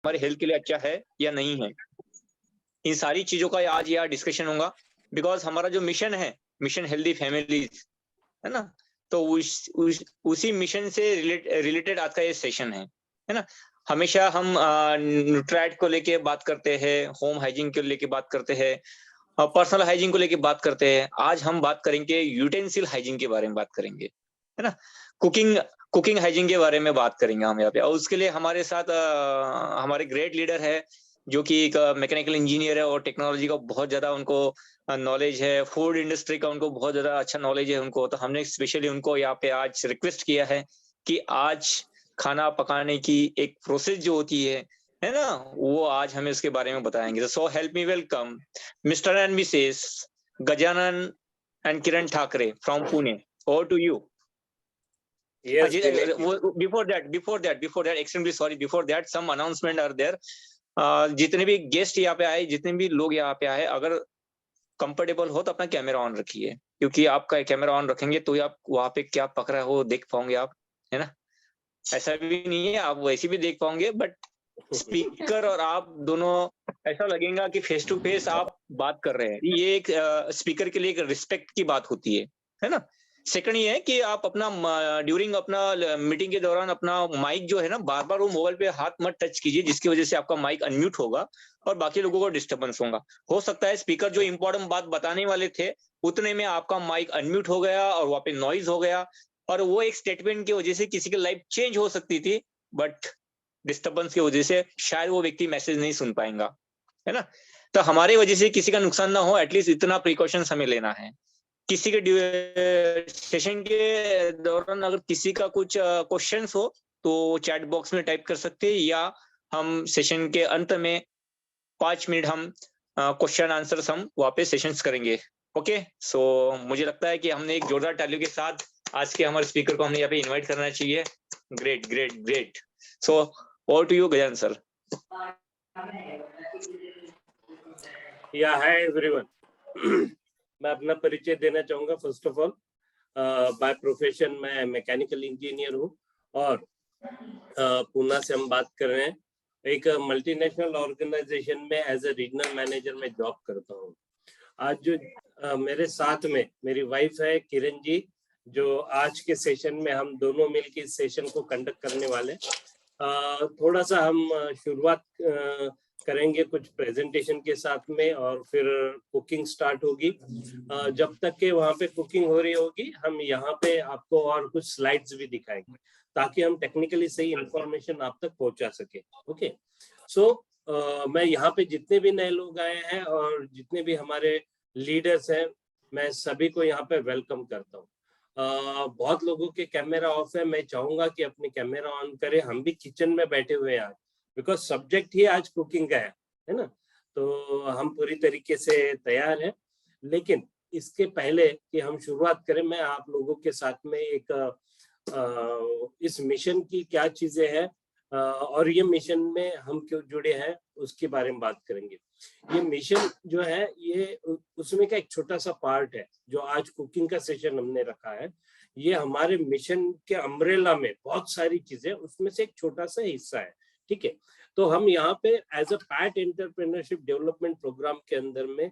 हमारे हेल्थ के लिए अच्छा है या नहीं है। इन सारी चीजों का आज यहाँ डिस्कशन होगा, बिकॉज हमारा जो मिशन है, मिशन हेल्दी फैमिलीज, है ना, तो उसी मिशन से रिलेटेड आज का ये सेशन है ना। हमेशा हम न्यूट्राइट को लेके बात करते हैं, होम हाइजीन को लेके बात करते हैं, पर्सनल हाइजीन को लेके बात करते हैं। आज हम बात करेंगे यूटेंसिल हाइजीन के बारे में बात करेंगे, है ना। कुकिंग कुकिंग हाइजीन के बारे में बात करेंगे हम यहाँ पे, और उसके लिए हमारे साथ हमारे ग्रेट लीडर है, जो कि एक मैकेनिकल इंजीनियर है और टेक्नोलॉजी का बहुत ज्यादा उनको नॉलेज है, फूड इंडस्ट्री का उनको बहुत ज्यादा अच्छा नॉलेज है उनको। तो हमने स्पेशली उनको यहाँ पे आज रिक्वेस्ट किया है कि आज खाना पकाने की एक प्रोसेस जो होती है ना, वो आज हमें उसके बारे में बताएंगे। So help me welcome mister and Mrs Gajanan and Kiran Thackeray from Pune. Over to you. Yes, before that, extremely sorry, before that some announcement are there. जितने भी गेस्ट यहाँ पे आए, जितने भी लोग यहाँ पे आए, अगर कंफर्टेबल हो तो अपना कैमरा ऑन रखिए, क्योंकि आपका कैमरा ऑन रखेंगे तो आप वहाँ पे क्या पक रहा हो देख पाओगे आप, है ना। ऐसा भी नहीं है, आप वैसे भी देख पाओगे, बट स्पीकर और आप दोनों ऐसा लगेगा कि फेस टू फेस आप बात कर रहे हैं। ये एक स्पीकर के लिए एक रिस्पेक्ट की बात होती है ना। सेकंड ये है कि आप अपना ड्यूरिंग अपना मीटिंग के दौरान अपना माइक जो है ना, बार बार वो मोबाइल पे हाथ मत टच कीजिए, जिसकी वजह से आपका माइक अनम्यूट होगा और बाकी लोगों को डिस्टर्बेंस होगा। हो सकता है स्पीकर जो इंपॉर्टेंट बात बताने वाले थे उतने में आपका माइक अनम्यूट हो गया और वहां पे नॉइज हो गया, और वो एक स्टेटमेंट की वजह से किसी की लाइफ चेंज हो सकती थी, बट डिस्टर्बेंस की वजह से शायद वो व्यक्ति मैसेज नहीं सुन पाएगा, है ना। तो हमारे वजह से किसी का नुकसान ना हो, एटलीस्ट इतना प्रिकॉशंस हमें लेना है। किसी के सेशन के दौरान अगर किसी का कुछ क्वेश्चंस हो तो चैट बॉक्स में टाइप कर सकते हैं, या हम सेशन के अंत में 5 मिनट हम क्वेश्चन आंसर हम वहाँ पे सेशंस करेंगे। ओके, सो मुझे लगता है कि हमने एक जोरदार तालियों के साथ आज के हमारे स्पीकर को हमने यहाँ पे इनवाइट करना चाहिए। Great great great. So over to you Gajanan sir. Yeah hi everyone. मैं अपना परिचय देना चाहूंगा। First of all, by profession मैं मैकेनिकल इंजीनियर हूँ और पूना से हम बात कर रहे हैं। एक मल्टीनेशनल ऑर्गेनाइजेशन में एज ए रीजनल मैनेजर में जॉब करता हूँ। आज जो मेरे साथ में मेरी वाइफ है किरण जी, जो आज के सेशन में हम दोनों मिलकर इस सेशन को कंडक्ट करने वाले। थोड़ा सा हम शुरुआत करेंगे कुछ प्रेजेंटेशन के साथ में और फिर कुकिंग स्टार्ट होगी। जब तक के वहाँ पे कुकिंग हो रही होगी हम यहाँ पे आपको और कुछ स्लाइड्स भी दिखाएंगे ताकि हम टेक्निकली सही इंफॉर्मेशन आप तक पहुँचा सके। ओके, सो मैं यहाँ पे जितने भी नए लोग आए हैं और जितने भी हमारे लीडर्स हैं, मैं सभी को यहाँ पे वेलकम करता हूँ। बहुत लोगों के कैमरा ऑफ है, मैं चाहूंगा कि अपने कैमरा ऑन करें। हम भी किचन में बैठे हुए हैं आज, बिकॉज सब्जेक्ट ही आज कुकिंग का है ना। तो हम पूरी तरीके से तैयार हैं, लेकिन इसके पहले कि हम शुरुआत करें, मैं आप लोगों के साथ में एक इस मिशन की क्या चीजें हैं और ये मिशन में हम क्यों जुड़े हैं उसके बारे में बात करेंगे। ये मिशन जो है ये उसमें का एक छोटा सा पार्ट है जो आज कुकिंग का सेशन हमने रखा है। ये हमारे मिशन के अम्ब्रेला में बहुत सारी चीजें, उसमें से एक छोटा सा हिस्सा है। ठीक है, तो हम यहाँ पे as a part entrepreneurship development programme के अंदर में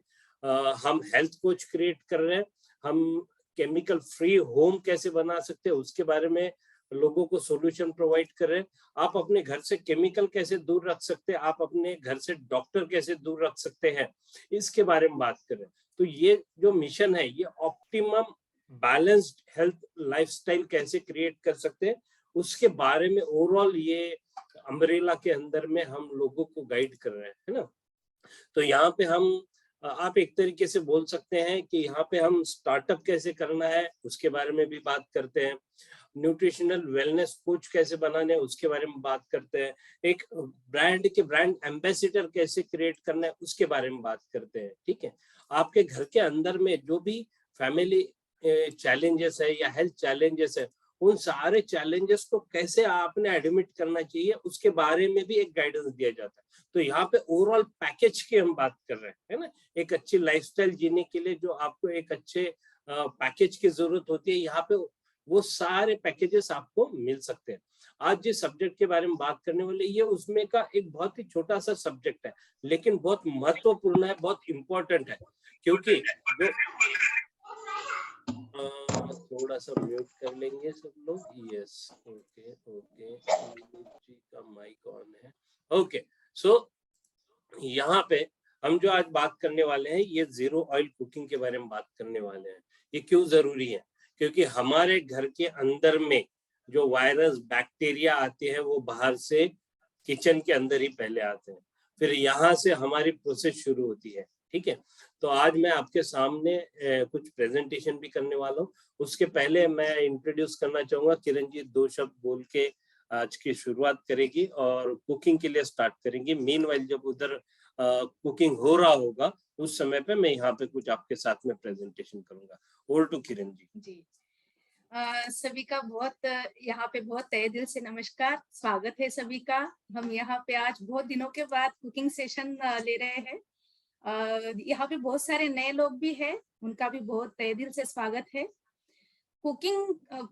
हम हेल्थ कोच क्रिएट कर रहे हैं। हम केमिकल फ्री होम कैसे बना सकते हैं उसके बारे में लोगों को सॉल्यूशन प्रोवाइड कर रहे हैं। आप अपने घर से केमिकल कैसे दूर रख सकते हैं, आप अपने घर से डॉक्टर कैसे दूर रख सकते हैं, इसके बारे में बात कर रहे हैं। तो ये जो मिशन है ये ऑप्टिमम बैलेंस्ड हेल्थ लाइफस्टाइल कैसे क्रिएट कर सकते हैं उसके बारे में ओवरऑल ये अम्ब्रेला के अंदर में हम लोगों को गाइड कर रहे हैं, है ना। तो यहाँ पे हम आप एक तरीके से बोल सकते हैं कि यहाँ पे हम स्टार्टअप कैसे करना है उसके बारे में भी बात करते हैं। न्यूट्रिशनल वेलनेस कोच कैसे बनाने हैं उसके बारे में बात करते हैं। एक ब्रांड के ब्रांड एम्बेसडर कैसे क्रिएट करना है उसके बारे में बात करते हैं। ठीक है, आपके घर के अंदर में जो भी फैमिली चैलेंजेस है या हेल्थ चैलेंजेस है, उन सारे चैलेंजेस को कैसे आपने एडमिट करना चाहिए उसके बारे में भी एक गाइडेंस दिया जाता है। तो यहाँ पे ओवरऑल पैकेज की हम बात कर रहे हैं, है ना। एक अच्छी लाइफस्टाइल जीने के लिए जो आपको एक अच्छे पैकेज की जरूरत होती है, यहाँ पे वो सारे पैकेजेस आपको मिल सकते हैं। आज जिस सब्जेक्ट के बारे में बात करने वाले ये उसमें का एक बहुत ही छोटा सा सब्जेक्ट है, लेकिन बहुत महत्वपूर्ण है, बहुत इंपॉर्टेंट है, क्योंकि जो थोड़ा सा म्यूट कर लेंगे सब लोग। यस, ओके ओके, जी का माइक ऑन है। ओके, सो यहाँ पे हम जो आज बात करने वाले हैं ये जीरो ऑयल कुकिंग के बारे में बात करने वाले हैं। ये क्यों जरूरी है? क्योंकि हमारे घर के अंदर में जो वायरस बैक्टीरिया आते हैं वो बाहर से किचन के अंदर ही पहले आते हैं, फिर यहाँ से हमारी प्रोसेस शुरू होती है। ठीक है, तो आज मैं आपके सामने कुछ प्रेजेंटेशन भी करने वाला हूँ। उसके पहले मैं इंट्रोड्यूस करना चाहूंगा, किरण जी 2 शब्द बोल के आज की शुरुआत करेगी और कुकिंग के लिए स्टार्ट करेंगी। मीनवाइल जब उधर कुकिंग हो रहा होगा उस समय पे मैं यहाँ पे कुछ आपके साथ में प्रेजेंटेशन करूंगा। Over to Kiran ji. जी, सभी का बहुत यहाँ पे बहुत तहे दिल से नमस्कार, स्वागत है सभी का। हम यहाँ पे आज बहुत दिनों के बाद कुकिंग सेशन ले रहे हैं। यहाँ पे बहुत सारे नए लोग भी हैं, उनका भी बहुत तहे दिल से स्वागत है। कुकिंग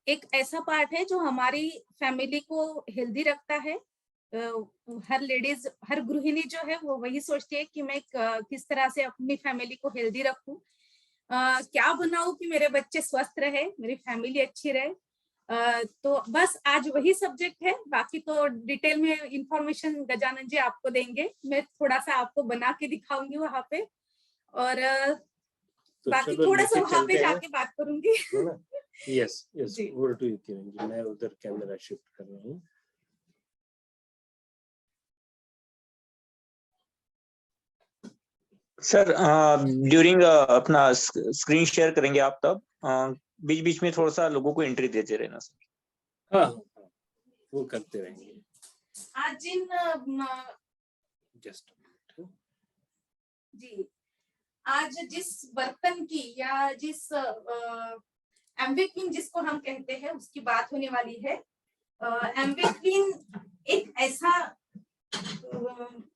एक ऐसा पार्ट है जो हमारी फैमिली को हेल्दी रखता है। हर लेडीज, हर गृहिणी जो है वो वही सोचती है कि मैं किस तरह से अपनी फैमिली को हेल्दी रखूं, क्या बनाऊं कि मेरे बच्चे स्वस्थ रहे, मेरी फैमिली अच्छी रहे। तो बस आज वही सब्जेक्ट है, बाकी तो डिटेल में इंफॉर्मेशन गजानन जी आपको देंगे। मैं थोड़ा सा आपको बना के दिखाऊंगी वहां पे, और तो बाकी थोड़ा सा वहां पे जाके बात करूंगी। Yes yes, over to you Kiran ji. मैं उधर कैमरा शिफ्ट कर रहा हूँ। सर ड्यूरिंग अपना स्क्रीन शेयर करेंगे आप, तब बीच बीच में थोड़ा सा लोगों को एंट्री देते रहना सर। हाँ, वो करते रहेंगे। आज जिन जस्ट जी, आज जिस बर्तन की या जिस एम्बिक्विन जिसको हम कहते हैं उसकी बात होने वाली है। एम्बिक्विन एक ऐसा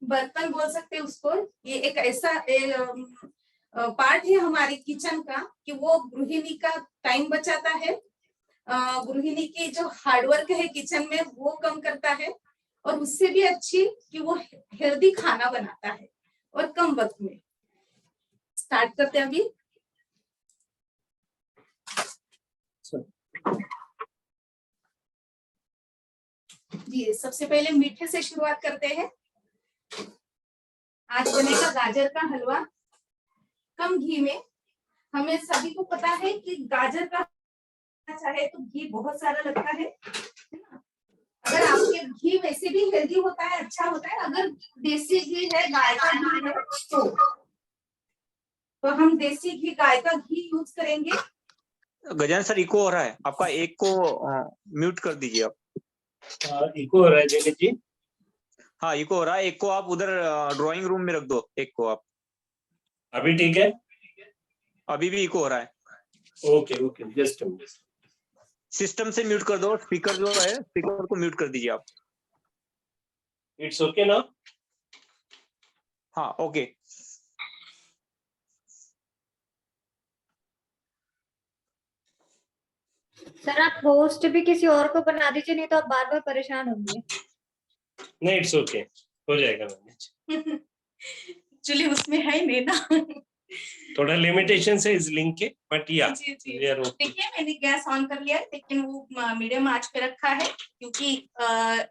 बर्तन बोल सकते हैं उसको, ये एक ऐसा पार्ट है हमारे किचन का कि वो गृहिणी का टाइम बचाता है, गृहिणी की जो हार्डवर्क है किचन में वो कम करता है, और उससे भी अच्छी कि वो हेल्दी खाना बनाता है और कम वक्त में। स्टार्ट करते हैं अभी। जी, सबसे पहले मीठे से शुरुआत करते हैं। आज बनेगा गाजर का हलवा कम घी में। हमें सभी को पता है कि गाजर का चाहे तो घी बहुत सारा लगता है ना। अगर आपके घी वैसे भी हेल्दी होता है, अच्छा होता है, अगर देसी घी है, गाय का घी है, तो हम देसी घी, गाय का घी यूज करेंगे। गजानन सर इको हो रहा है आपका, एक को म्यूट कर दीजिए आप। इको हो रहा है जैनित जी? हाँ इको हो रहा है, एक को आप उधर ड्राइंग रूम में रख दो, एक को आप। अभी ठीक है? अभी भी इको हो रहा है। ओके ओके, जस्ट सिस्टम से म्यूट कर दो, स्पीकर जो है स्पीकर को म्यूट कर दीजिए आप। इट्स ओके ना? हाँ ओके। सर आप होस्ट भी किसी और को बना दीजिए, नहीं तो आप बार बार परेशान होंगे। नहीं, इट्स ओके, हो जाएगा मैनेज। एक्चुअली उसमें है नहीं ना, थोड़ा लिमिटेशन है इस लिंक के, बट या देखिए मैंने गैस ऑन कर लिया है, लेकिन वो मीडियम आंच पे रखा है, क्योंकि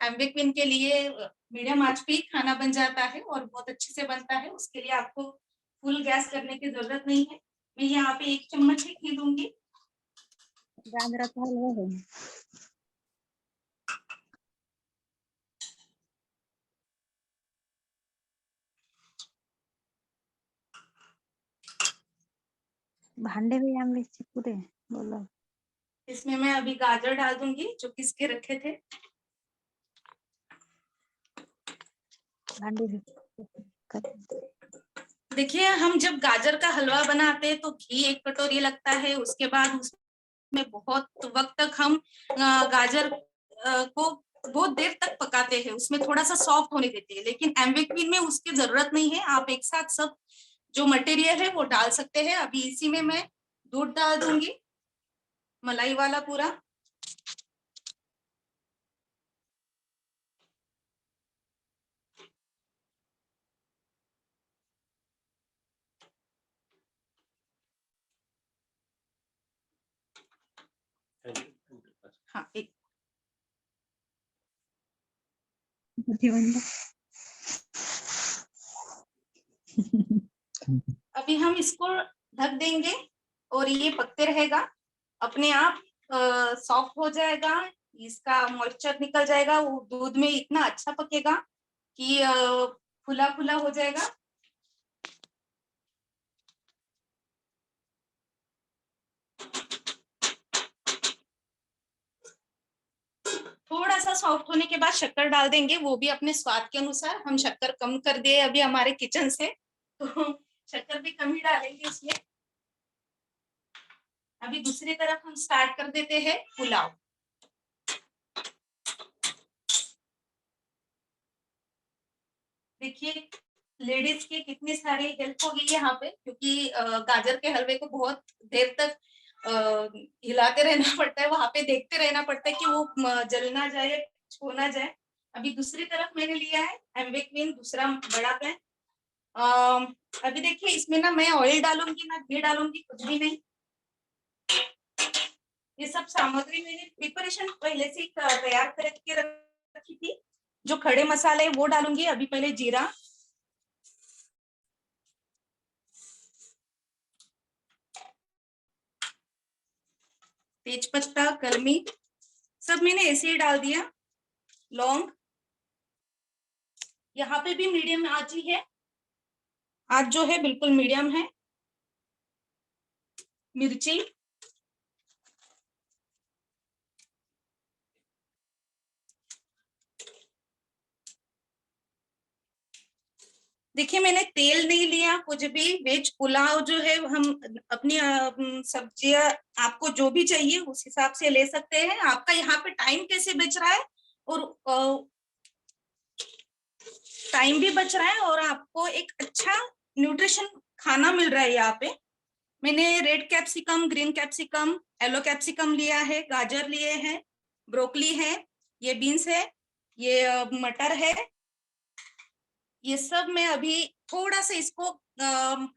एम्बिक्विन के लिए मीडियम आंच पे ही खाना बन जाता है और बहुत अच्छे से बनता है। उसके लिए आपको फुल गैस करने की जरूरत नहीं है। मैं यहाँ पे 1 चम्मच ही घी दूंगी। गाजर का हलवा है। भांडे भी हम लीजिए पूरे बोलो। इसमें मैं अभी गाजर डाल दूंगी जो किस के रखे थे। भांडे भी देखिए, हम जब गाजर का हलवा बनाते हैं तो घी 1 कटोरी लगता है। उसके बाद उसमें बहुत वक्त तक हम गाजर को बहुत देर तक पकाते हैं, उसमें थोड़ा सा सॉफ्ट होने देते हैं। लेकिन एम्बिक्विन में उसकी जरूरत नहीं है, आप एक साथ सब जो मटेरियल है वो डाल सकते हैं। अभी इसी में मैं दूध डाल दूंगी। मलाई वाला पूरा। हाँ, एक अभी हम इसको ढक देंगे और ये पकते रहेगा, अपने आप सॉफ्ट हो जाएगा, इसका मॉइस्चर निकल जाएगा, वो दूध में इतना अच्छा पकेगा कि फुला फुला हो जाएगा। थोड़ा सा सॉफ्ट होने के बाद शक्कर डाल देंगे, वो भी अपने स्वाद के अनुसार। हम शक्कर कम कर दिए अभी हमारे किचन से, तो शक्कर भी कम ही डालेंगे इसमें। अभी दूसरी तरफ हम स्टार्ट कर देते हैं पुलाव। देखिए लेडीज की कितनी सारी हेल्प हो गई है यहाँ पे, क्योंकि गाजर के हलवे को बहुत देर तक हिलाते रहना पड़ता है, वहां पे देखते रहना पड़ता है कि वो जल ना जाए, छो ना जाए। अभी दूसरी तरफ मैंने लिया है एमवे क्वीन, दूसरा बड़ा पैन। अभी देखिए इसमें ना मैं ऑयल डालूंगी ना घी डालूंगी, कुछ भी नहीं। ये सब सामग्री मैंने प्रिपरेशन पहले से तैयार करके रखी थी। जो खड़े मसाले वो डालूंगी। अभी पहले जीरा, तेज पत्ता, कलमी, सब मैंने ऐसे ही डाल दिया। लौंग, यहाँ पे भी मीडियम आंच ही है, आंच जो है बिल्कुल मीडियम है। मिर्ची, देखिए मैंने तेल नहीं लिया कुछ भी। वेज पुलाव जो है हम अपनी सब्जियां आपको जो भी चाहिए उस हिसाब से ले सकते हैं। आपका यहाँ पे टाइम कैसे बच रहा है, और टाइम भी बच रहा है और आपको एक अच्छा न्यूट्रिशन खाना मिल रहा है। यहाँ पे मैंने red capsicum, green capsicum, yellow capsicum लिया है, गाजर लिए हैं, ब्रोकली है, ये बीन्स है, ये मटर है। ये सब मैं अभी थोड़ा सा इसको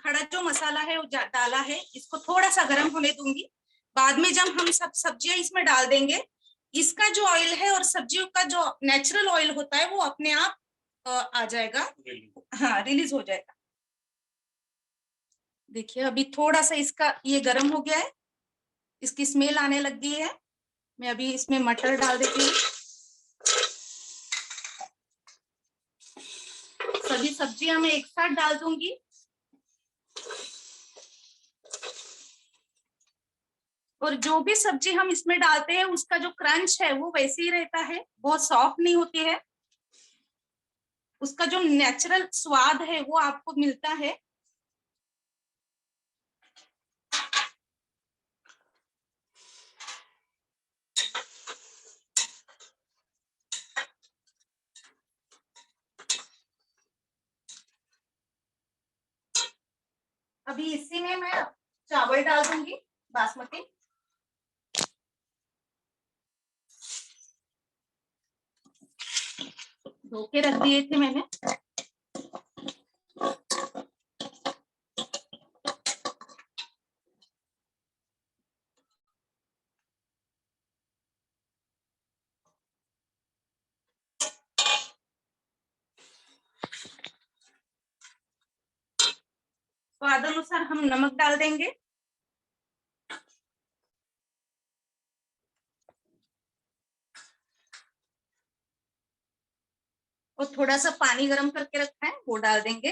खड़ा जो मसाला है वो डाला है, इसको थोड़ा सा गर्म होने दूंगी। बाद में जब हम सब सब्जियां इसमें डाल देंगे, इसका जो ऑयल है और सब्जियों का जो नेचुरल ऑयल होता है वो अपने आप आ जाएगा, हाँ रिलीज हो जाएगा। देखिए अभी थोड़ा सा इसका ये गर्म हो गया है, इसकी स्मेल आने लग गई है। मैं अभी इसमें मटर डाल देती हूँ। सभी सब्जियां मैं एक साथ डाल दूंगी। और जो भी सब्जी हम इसमें डालते हैं उसका जो क्रंच है वो वैसे ही रहता है, बहुत सॉफ्ट नहीं होती है। उसका जो नेचुरल स्वाद है वो आपको मिलता है। अभी इसी में मैं चावल डाल दूंगी बासमती। धो के रख दिए थे मैंने। स्वाद अनुसार हम नमक डाल देंगे। और थोड़ा सा पानी गर्म करके रखा है वो डाल देंगे।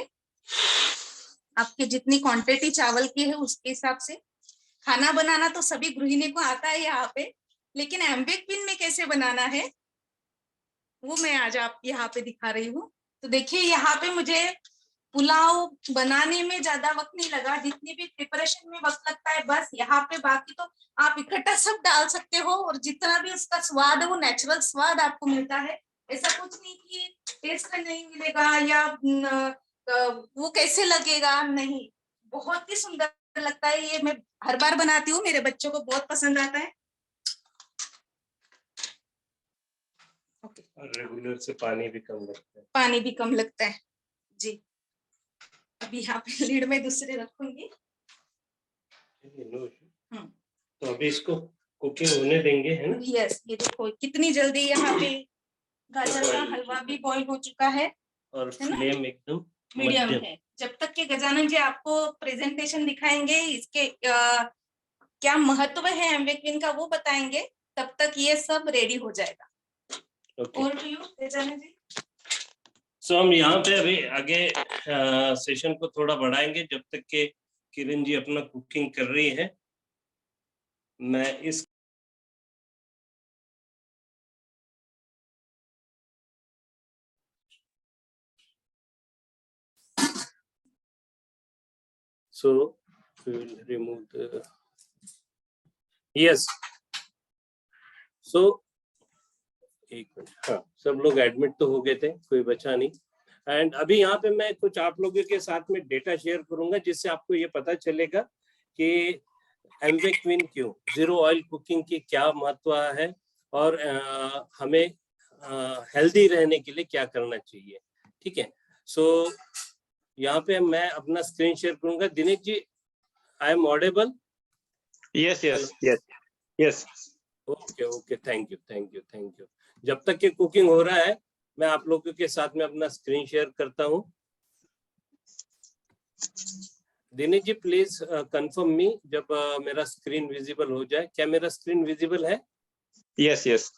आपकी जितनी क्वांटिटी चावल की है उसके हिसाब से। खाना बनाना तो सभी गृहिणी को आता है यहाँ पे, लेकिन एमवे क्वीन में कैसे बनाना है वो मैं आज आप यहाँ पे दिखा रही हूँ। तो देखिए यहाँ पे मुझे पुलाव बनाने में ज्यादा वक्त नहीं लगा, जितनी भी प्रिपरेशन में वक्त लगता है बस यहाँ पे। बाकी तो आप इकट्ठा सब डाल सकते हो और जितना भी उसका स्वाद है वो नेचुरल स्वाद आपको मिलता है। ऐसा कुछ नहीं कि टेस्ट नहीं मिलेगा या वो कैसे लगेगा, नहीं, बहुत ही सुंदर लगता है। ये मैं हर बार बनाती हूँ, मेरे बच्चों को बहुत पसंद आता है। रेगुलर से पानी भी कम लगता है। पानी भी कम लगता है जी। अभी यहाँ पे लीड में दूसरे रखूंगी। No issue. तो अभी इसको कुकिंग होने देंगे, है ना? यस, ये देखो कितनी जल्दी यहाँ पे गाजर का हलवा भी बॉईल हो चुका है और है ना? फ्लेम एकदम मीडियम मध्यम। है। जब तक के गजानन जी आपको प्रेजेंटेशन दिखाएंगे, इसके क्या महत्व है एमवेक्विन का वो बताएंगे, तब तक ये सब रेडी हो जाएगा। ओके। और गजानन जी, सो हम यहाँ पे अभी आगे सेशन को थोड़ा बढ़ाएंगे जब तक के किरण जी अपना कुकिंग कर रही है। मैं इस so we will remove the yes so एक मिनट, हाँ सब लोग एडमिट तो हो गए थे, कोई बचा नहीं। एंड अभी यहाँ पे मैं कुछ आप लोगों के साथ में डेटा शेयर करूंगा जिससे आपको ये पता चलेगा कि एमवेक्विन क्यों, जीरो ऑयल कुकिंग की क्या महत्व है और हमें हेल्दी रहने के लिए क्या करना चाहिए। ठीक है, सो यहाँ पे मैं अपना स्क्रीन शेयर करूंगा। Dinesh ji, I am audible? Yes yes yes yes. Okay okay, thank you thank you thank you. जब तक कि कुकिंग हो रहा है मैं आप लोगों के साथ में अपना स्क्रीन शेयर करता हूँ। Dinesh ji please confirm me जब मेरा स्क्रीन विजिबल हो जाए। क्या मेरा स्क्रीन विजिबल है? यस यस,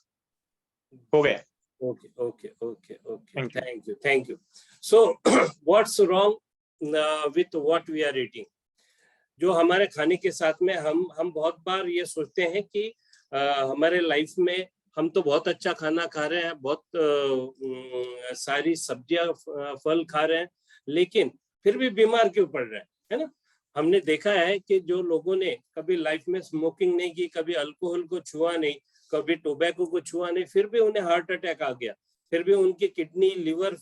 हो गया। Okay, okay, okay, okay. Thank you. So, what's wrong with what we are eating? जो हमारे खाने के साथ में हम बहुत बार ये सोचते हैं कि हमारे लाइफ में हम तो बहुत अच्छा खाना खा रहे हैं, बहुत सारी सब्जियां फल खा रहे हैं, लेकिन फिर भी बीमार क्यों पड़ रहे हैं, है ना? हमने देखा है कि जो लोगों ने कभी लाइफ में स्मोकिंग नहीं की, कभी अल्कोहल को छुआ नहीं, कभी टोबैको को छुआ नहीं, फिर भी उन्हें हार्ट अटैक आ गया, फिर भी उनकी किडनी लिवर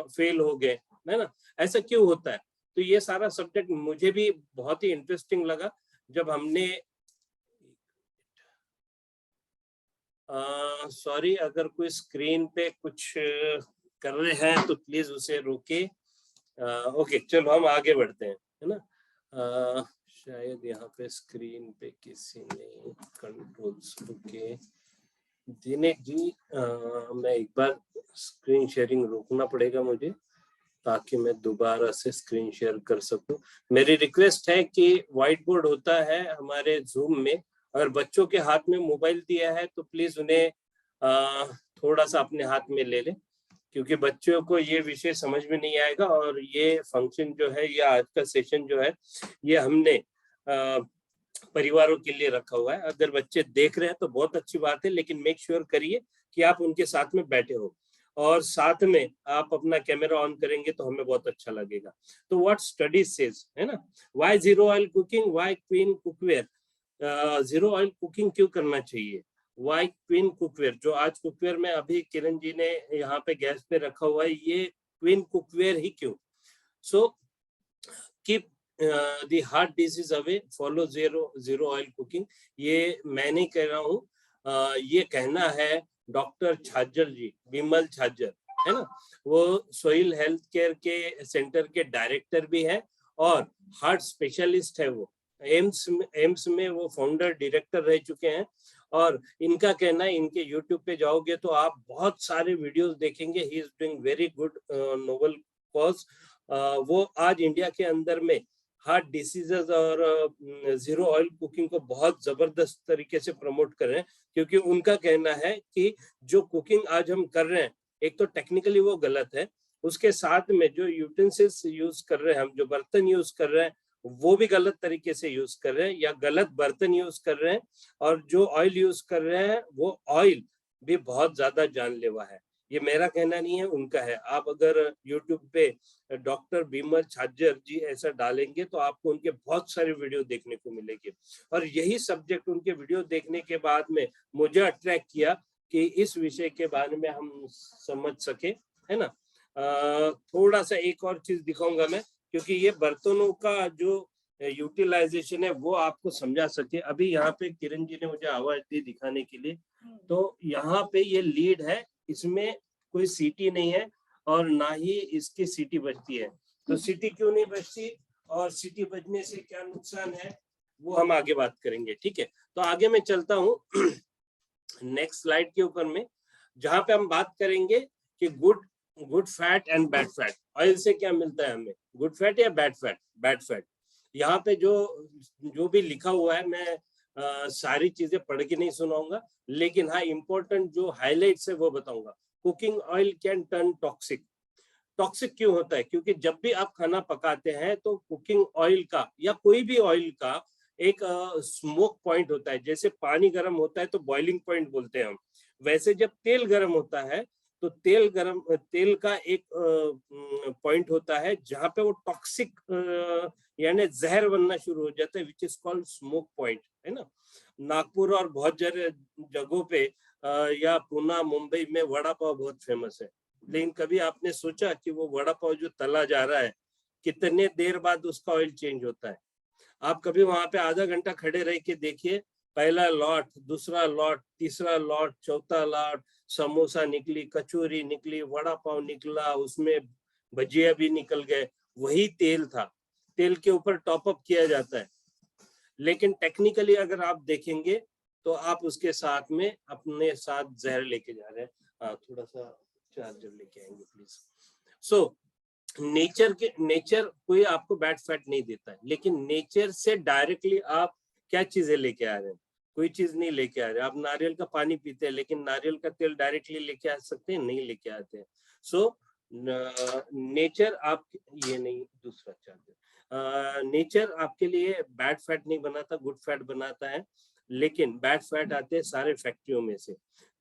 फेल हो गए, है ना? ऐसा क्यों होता है? तो ये सारा सब्जेक्ट मुझे भी बहुत ही इंटरेस्टिंग लगा जब हमने सॉरी अगर कोई स्क्रीन पे कुछ कर रहे हैं तो प्लीज उसे रोके। ओके चलो हम आगे बढ़ते हैं, है ना? शायद यहाँ पे स्क्रीन पे किसी ने कंट्रोल्स, ओके दिनेश जी मैं एक बार स्क्रीन शेयरिंग रोकना पड़ेगा मुझे ताकि मैं दोबारा से स्क्रीन शेयर कर सकूं। मेरी रिक्वेस्ट है कि व्हाइट बोर्ड होता है हमारे जूम में, अगर बच्चों के हाथ में मोबाइल दिया है तो प्लीज उन्हें थोड़ा सा अपने हाथ में ले लें, क्योंकि बच्चों को ये विषय समझ में नहीं आएगा। और ये फंक्शन जो है या आज का सेशन जो है ये हमने परिवारों के लिए रखा हुआ है। अगर बच्चे देख रहे हैं तो बहुत अच्छी बात है, लेकिन मेक श्योर करिए कि आप उनके साथ में बैठे हो और साथ में आप अपना कैमरा ऑन करेंगे तो हमें बहुत अच्छा लगेगा। तो व्हाट स्टडी सेज, है ना, why zero oil cooking, why queen cookware, zero oil cooking क्यों करना चाहिए, व्हाई क्वीन कुकवेयर, जो आज कुकवेयर में अभी किरण जी ने यहाँ पे गैस पे रखा हुआ है, ये क्वीन कुकवेयर ही क्यों? So keep the heart disease away, follow zero oil cooking. ये मैं नहीं कह रहा हूँ, ये कहना है डॉक्टर छाजर जी, विमल छाजर, है ना, वो सोइल हेल्थ केयर के सेंटर के डायरेक्टर भी है और हार्ट स्पेशलिस्ट है। वो एम्स में वो फाउंडर डायरेक्टर रह चुके हैं। और इनका कहना है, इनके यूट्यूब पे जाओगे तो आप बहुत सारे वीडियोस देखेंगे, he is doing very good noble cause. वो आज इंडिया के अंदर में हार्ट डिसीजेस और जीरो ऑयल कुकिंग को बहुत जबरदस्त तरीके से प्रमोट कर रहे हैं, क्योंकि उनका कहना है कि जो कुकिंग आज हम कर रहे हैं, एक तो टेक्निकली वो गलत है, उसके साथ में जो यूटेंसिल्स यूज कर रहे हैं हम, जो बर्तन यूज कर रहे हैं वो भी गलत तरीके से यूज कर रहे हैं या गलत बर्तन यूज कर रहे हैं, और जो ऑयल यूज कर रहे हैं वो ऑयल भी बहुत ज्यादा जानलेवा है। ये मेरा कहना नहीं है, उनका है। आप अगर YouTube पे डॉक्टर विमल छाजर जी ऐसा डालेंगे तो आपको उनके बहुत सारे वीडियो देखने को मिलेंगे। और यही सब्जेक्ट उनके वीडियो देखने के बाद में मुझे अट्रैक्ट किया कि इस विषय के बारे में हम समझ सके, है ना। थोड़ा सा एक और चीज दिखाऊंगा मैं, क्योंकि ये बर्तनों का जो यूटिलाइजेशन है वो आपको समझा सके। अभी यहाँ पे किरण जी ने मुझे आवाज दी दिखाने के लिए, तो यहाँ पे ये लीड है इसमें कोई सीटी नहीं है और ना ही इसकी सीटी बजती है। तो सीटी क्यों नहीं बजती और सीटी बजने से क्या नुकसान है वो हम आगे बात करेंगे, ठीक है। तो आगे मैं चलता हूँ नेक्स्ट स्लाइड के ऊपर में, जहां पे हम बात करेंगे कि good fat and bad fat. Oil से क्या मिलता है हमें, गुड फैट या बैड फैट? Bad fat. यहाँ पे जो भी लिखा हुआ है मैं सारी चीजें पढ़ के नहीं सुनाऊंगा, लेकिन हाँ इम्पोर्टेंट जो हाइलाइट्स है वो बताऊंगा। Cooking oil can turn toxic. Toxic क्यों होता है? क्योंकि जब भी आप खाना पकाते हैं तो कुकिंग ऑयल का या कोई भी ऑयल का एक स्मोक पॉइंट होता है। जैसे पानी गर्म होता है तो बॉइलिंग पॉइंट बोलते हैं हम, वैसे जब तेल गर्म होता है तो तेल का एक पॉइंट होता है जहां पे वो टॉक्सिक यानी जहर बनना शुरू हो जाता है, which is called smoke point, है ना। नागपुर और बहुत जगहों पे या पुणे मुंबई में वड़ा पाव बहुत फेमस है, लेकिन कभी आपने सोचा कि वो वड़ा पाव जो तला जा रहा है कितने देर बाद उसका ऑयल चेंज होता है? आप कभी वहां पे आधा घंटा खड़े रह के देखिए, पहला लॉट, दूसरा लॉट, तीसरा लॉट, चौथा लॉट, समोसा निकली, कचौरी निकली, वड़ा पाव निकला, उसमें भजिया भी निकल गए, वही तेल था। तेल के ऊपर टॉप अप किया जाता है, लेकिन टेक्निकली अगर आप देखेंगे तो आप उसके साथ में अपने साथ जहर लेके जा रहे हैं। थोड़ा सा चार्जर लेके आएंगे प्लीज। सो नेचर कोई आपको बैड फैट नहीं देता है, लेकिन नेचर से डायरेक्टली आप क्या चीजें लेके आ रहे हैं? कोई चीज नहीं लेके आ रहे। आप नारियल का पानी पीते हैं, लेकिन नारियल का तेल डायरेक्टली लेके आ सकते हैं? नहीं लेके आते हैं। सो नेचर आप ये नहीं, दूसरा चार्जर, नेचर आपके लिए बैड फैट नहीं बनाता, गुड फैट बनाता है, लेकिन बैड फैट आते हैं सारे फैक्ट्रियों में से।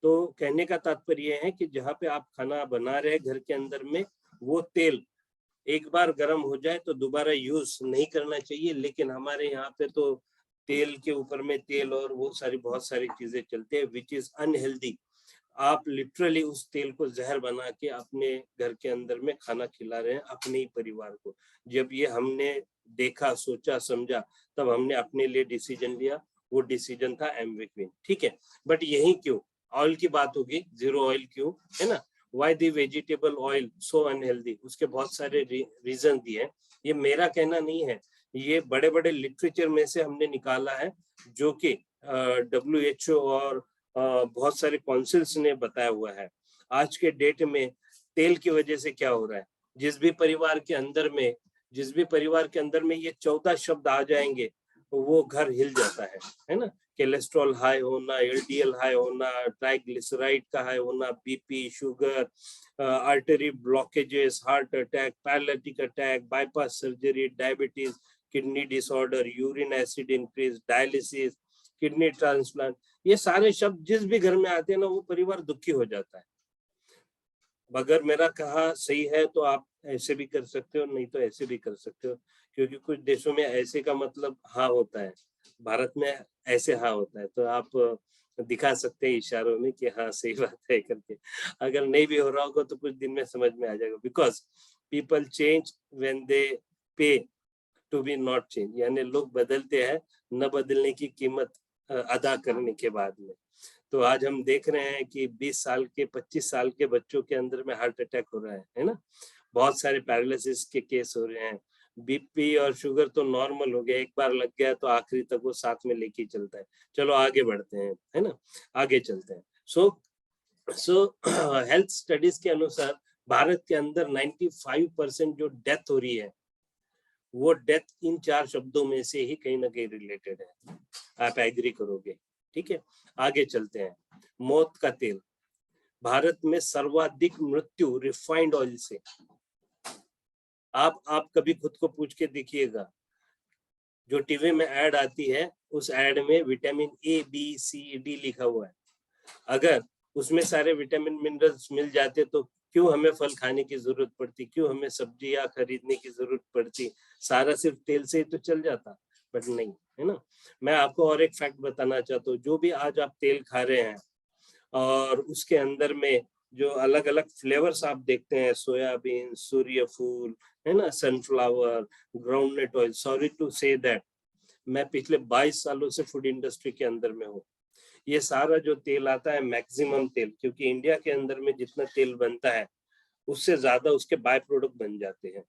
तो कहने का तात्पर्य है कि जहाँ पे आप खाना बना रहे हैं घर के अंदर में, वो तेल एक बार गर्म हो जाए तो दोबारा यूज नहीं करना चाहिए। लेकिन हमारे यहाँ पे तो तेल के ऊपर में तेल और वो बहुत सारी चीजें चलते हैं, विच इज अनहेल्दी। आप लिटरली उस तेल को जहर बना के अपने घर के अंदर में खाना खिला रहे हैं अपने ही परिवार को। जब ये हमने देखा, सोचा, समझा, तब हमने अपने लिए डिसीजन लिया। वो डिसीजन था एमवे क्वीन, ठीक है। बट यही क्यों ऑयल की बात होगी, जीरो ऑयल क्यों, है ना। Why the vegetable oil so unhealthy? उसके बहुत सारे रीजन दिए हैं। ये मेरा कहना नहीं है, ये बड़े बड़े लिटरेचर में से हमने निकाला है, जो कि WHO और बहुत सारे काउंसिल्स ने बताया हुआ है। आज के डेट में तेल की वजह से क्या हो रहा है, जिस भी परिवार के अंदर में ये 14 शब्द आ जाएंगे वो घर हिल जाता है ना। कोलेस्ट्रॉल हाई होना, LDL हाई होना, ट्राइग्लिसराइड का हाई होना, BP, sugar, artery blockages, heart attack, paralytic attack, bypass surgery, diabetes, kidney disorder, urine acid increase, dialysis, kidney transplant, ये सारे शब्द जिस भी घर में आते हैं ना, वो परिवार दुखी हो जाता है। अगर मेरा कहा सही है तो आप ऐसे भी कर सकते हो, नहीं तो ऐसे भी कर सकते हो, क्योंकि कुछ देशों में ऐसे का मतलब हाँ होता है, भारत में ऐसे हाँ होता है। तो आप दिखा सकते हैं इशारों में कि हाँ सही बात है करके। अगर नहीं भी हो रहा होगा तो कुछ दिन में समझ में आ जाएगा, because people change when they पे टू बी नॉट चेंज, यानी लोग बदलते हैं न बदलने की कीमत अदा करने के बाद में। तो आज हम देख रहे हैं कि 20 साल के 25 साल के बच्चों के अंदर में हार्ट अटैक हो रहा है ना। बहुत सारे पैरालिसिस के केस हो रहे हैं। बीपी और शुगर तो नॉर्मल हो गया, एक बार लग गया तो आखिरी तक वो साथ में लेके चलता है। चलो आगे बढ़ते हैं, है ना, आगे चलते हैं। सो हेल्थ स्टडीज के अनुसार भारत के अंदर 95% जो डेथ हो रही है, वो डेथ इन 4 शब्दों में से ही कहीं ना कहीं रिलेटेड है। आप एग्री करोगे, ठीक है। आगे चलते हैं। मौत का तेल, भारत में सर्वाधिक मृत्यु रिफाइंड ऑयल से। आप कभी खुद को पूछ के देखिएगा, जो टीवी में ऐड आती है उस ऐड में vitamin A, B, C, D लिखा हुआ है। अगर उसमें सारे विटामिन मिनरल्स मिल जाते तो क्यों हमें फल खाने की जरूरत पड़ती, क्यों हमें सब्जियां खरीदने की जरूरत पड़ती? सारा सिर्फ तेल से ही तो चल जाता, बट नहीं, है ना। मैं आपको और एक फैक्ट बताना चाहता हूँ। जो भी आज आप तेल खा रहे हैं और उसके अंदर में जो अलग अलग फ्लेवर्स आप देखते हैं, सोयाबीन, सूर्यफूल, है ना, sunflower, groundnut oil, sorry to say that मैं पिछले 22 सालों से फूड इंडस्ट्री के अंदर में हूँ। ये सारा जो तेल आता है मैक्सिमम तेल, क्योंकि इंडिया के अंदर में जितना तेल बनता है उससे ज्यादा उसके बाय प्रोडक्ट बन जाते हैं,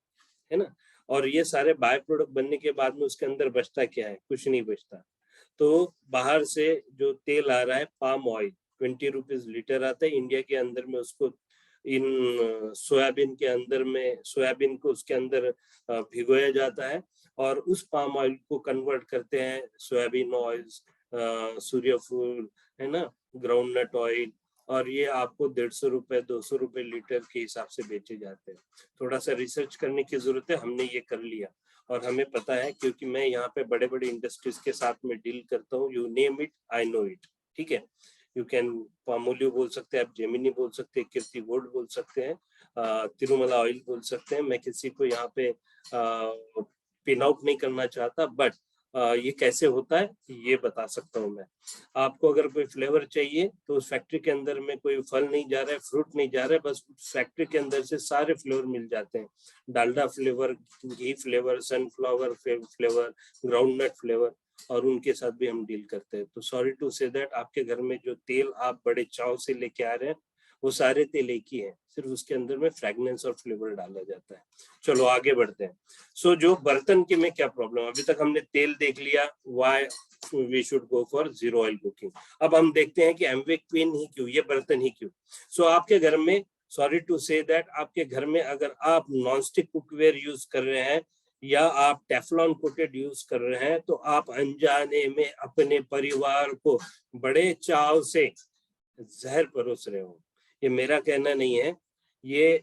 है ना। और ये सारे बाय प्रोडक्ट बनने के बाद में उसके अंदर बचता क्या है, कुछ नहीं बचता। तो बाहर से जो तेल आ रहा है पाम ऑयल 20 रुपीज लीटर आता है, इंडिया के अंदर में उसको इन सोयाबीन के अंदर में, सोयाबीन को उसके अंदर भिगोया जाता है और उस पाम ऑयल को कन्वर्ट करते हैं सोयाबीन ऑयल, सूर्यफूल, है ना, ग्राउंडनट ऑयल, और ये आपको 150 रुपए 200 रुपए लीटर के हिसाब से बेचे जाते हैं। थोड़ा सा रिसर्च करने की जरूरत है, हमने ये कर लिया और हमें पता है, क्योंकि मैं यहाँ पे बड़े बड़े इंडस्ट्रीज के साथ में डील करता हूँ। You name it I know it, ठीक है। यू कैन पामोलिव बोल सकते हैं आप, जेमिनी बोल सकते हैं, कीर्ति गोल्ड बोल सकते हैं, तिरुमला ऑयल बोल सकते हैं। मैं किसी को यहाँ पे पिन आउट नहीं करना चाहता, बट ये कैसे होता है ये बता सकता हूँ मैं आपको। अगर कोई फ्लेवर चाहिए तो उस फैक्ट्री के अंदर में कोई फल नहीं जा रहा है, फ्रूट नहीं जा रहा है, बस फैक्ट्री के अंदर से सारे फ्लेवर मिल जाते हैं। डालडा फ्लेवर, घी flavour, sunflower flavour, groundnut flavour, और उनके साथ भी हम डील करते हैं। तो सॉरी टू से दैट आपके घर में जो तेल आप बड़े चाव से लेके आ रहे हैं वो सारे तेल एक ही है, सिर्फ उसके अंदर में फ्रेगनेंस और फ्लेवर डाला जाता है। चलो आगे बढ़ते हैं। सो जो बर्तन के में क्या प्रॉब्लम, अभी तक हमने तेल देख लिया, why we should go for zero oil cooking. अब हम देखते हैं कि एमवे क्वीन ही क्यों, ये बर्तन ही क्यों। सो आपके घर में, सॉरी टू से दैट, आपके घर में अगर आप नॉनस्टिक कुकवेयर यूज कर रहे हैं या आप टेफ्लॉन कोटेड यूज कर रहे हैं, तो आप अनजाने में अपने परिवार को बड़े चाव से जहर परोस रहे हो। ये मेरा कहना नहीं है, ये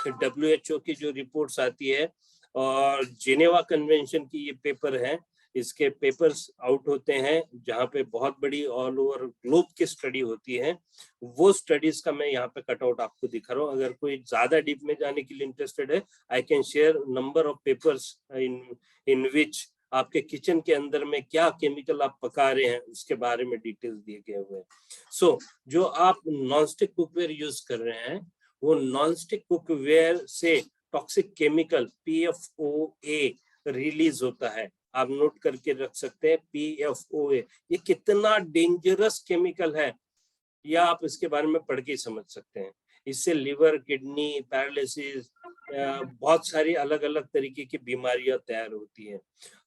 WHO की जो रिपोर्ट्स आती है और जिनेवा कन्वेंशन की ये पेपर है, इसके पेपर्स आउट होते हैं जहाँ पे बहुत बड़ी ऑल ओवर ग्लोब की स्टडी होती है। वो स्टडीज का मैं यहाँ पे कटआउट आपको दिखा रहा हूँ। अगर कोई ज्यादा डीप में जाने के लिए इंटरेस्टेड है, I can share number of papers in which आपके किचन के अंदर में क्या केमिकल आप पका रहे हैं उसके बारे में डिटेल्स दिए गए हुए हैं। सो जो आप नॉनस्टिक कुकवेयर यूज कर रहे हैं, वो नॉनस्टिक कुकवेयर से टॉक्सिक केमिकल PFOA रिलीज होता है। आप नोट करके रख सकते हैं PFOA। ये कितना डेंजरस केमिकल है या आप इसके बारे में पढ़ के समझ सकते हैं। इससे लिवर, किडनी, पैरालिसिस, बहुत सारी अलग अलग तरीके की बीमारियां तैयार होती हैं।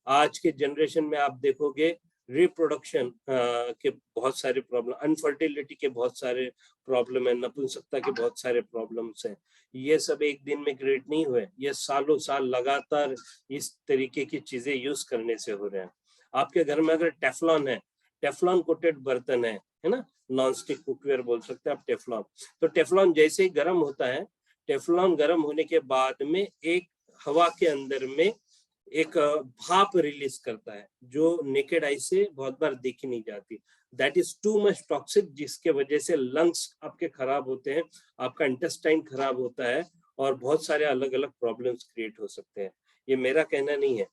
आज के जनरेशन में आप देखोगे रिप्रोडक्शन के बहुत सारे प्रॉब्लम, अनफर्टिलिटी के बहुत सारे प्रॉब्लम है, नपुंसकता के बहुत सारे प्रॉब्लम्स हैं। ये सब एक दिन में क्रिएट नहीं हुए, ये सालों साल लगातार इस तरीके की चीजें यूज करने से हो रहे हैं। आपके घर में अगर टेफ्लॉन है, टेफ्लॉन कोटेड बर्तन है ना, नॉन स्टिक कुकवेयर बोल सकते हैं आप टेफ्लॉन। तो टेफ्लॉन जैसे ही गर्म होता है, टेफ्लॉन गर्म होने के बाद में एक हवा के अंदर में एक भाप रिलीज करता है जो नेकेड आई से बहुत बार देखी नहीं जाती। That is too much toxic, जिसके वजह से लंग्स आपके खराब होते हैं, आपका इंटेस्टाइन खराब होता है और बहुत सारे अलग अलग प्रॉब्लम्स क्रिएट हो सकते हैं। ये मेरा कहना नहीं है।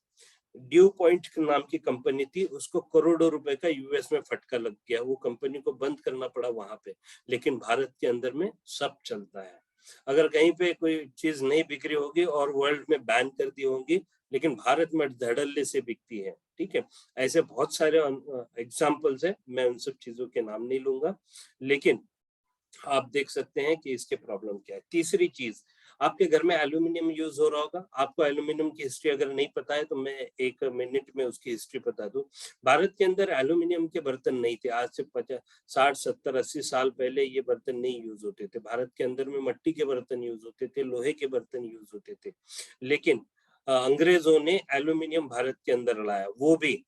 ड्यू पॉइंट नाम की कंपनी थी, उसको करोड़ों रुपए का यूएस में फटका लग गया, वो कंपनी को बंद करना पड़ा वहां पे। लेकिन भारत के अंदर में सब चलता है। अगर कहीं पे कोई चीज नहीं बिक्री होगी और वर्ल्ड में बैन कर दी होंगी, लेकिन भारत में धड़ल्ले से बिकती है, ठीक है। ऐसे बहुत सारे एग्जाम्पल्स है, मैं उन सब चीजों के नाम नहीं लूंगा, लेकिन आप देख सकते हैं कि इसके प्रॉब्लम क्या है। तीसरी चीज, आपके घर में एल्यूमिनियम यूज हो रहा होगा। आपको एल्यूमिनियम की हिस्ट्री अगर नहीं पता है तो मैं 1 मिनट में उसकी हिस्ट्री बता दूं। भारत के अंदर एल्यूमिनियम के बर्तन नहीं थे। आज से 60, 70, 80 साल पहले ये बर्तन नहीं यूज होते थे। भारत के अंदर में मिट्टी के बर्तन यूज होते थे, लोहे के बर्तन यूज होते थे। लेकिन अंग्रेजों ने एल्यूमिनियम भारत के अंदर लाया, वो भी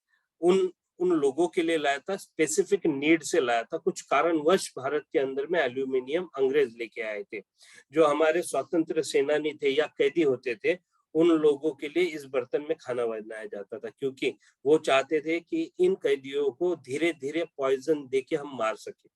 उन लोगों के लिए लाया था, स्पेसिफिक नीड से लाया था। कुछ कारणवश भारत के अंदर में एल्यूमिनियम अंग्रेज लेके आए थे। जो हमारे स्वतंत्र सेनानी थे या कैदी होते थे, उन लोगों के लिए इस बर्तन में खाना बनाया जाता था, क्योंकि वो चाहते थे कि इन कैदियों को धीरे धीरे पॉइजन देके हम मार सके।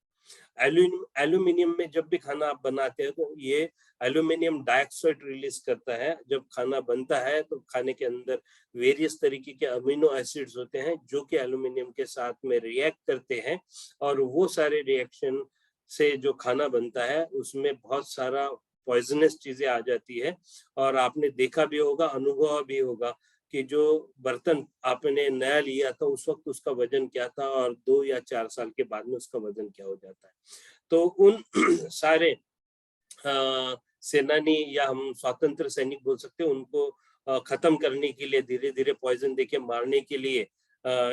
एल्यूमिनियम में जब भी खाना आप बनाते हैं तो ये एल्यूमिनियम डाइऑक्साइड रिलीज करता है। जब खाना बनता है तो खाने के अंदर वेरियस तरीके के अमीनो एसिड्स होते हैं जो कि एल्यूमिनियम के साथ में रिएक्ट करते हैं, और वो सारे रिएक्शन से जो खाना बनता है उसमें बहुत सारा पॉइजनस चीजें आ जाती है। और आपने देखा भी होगा, अनुभव भी होगा कि जो बर्तन आपने नया लिया था उस वक्त उसका वजन क्या था और 2 या 4 साल के बाद में उसका वजन क्या हो जाता है। तो उन सारे सेनानी या हम स्वतंत्र सैनिक बोल सकते हैं, उनको खत्म करने के लिए, धीरे धीरे पॉइजन देके मारने के लिए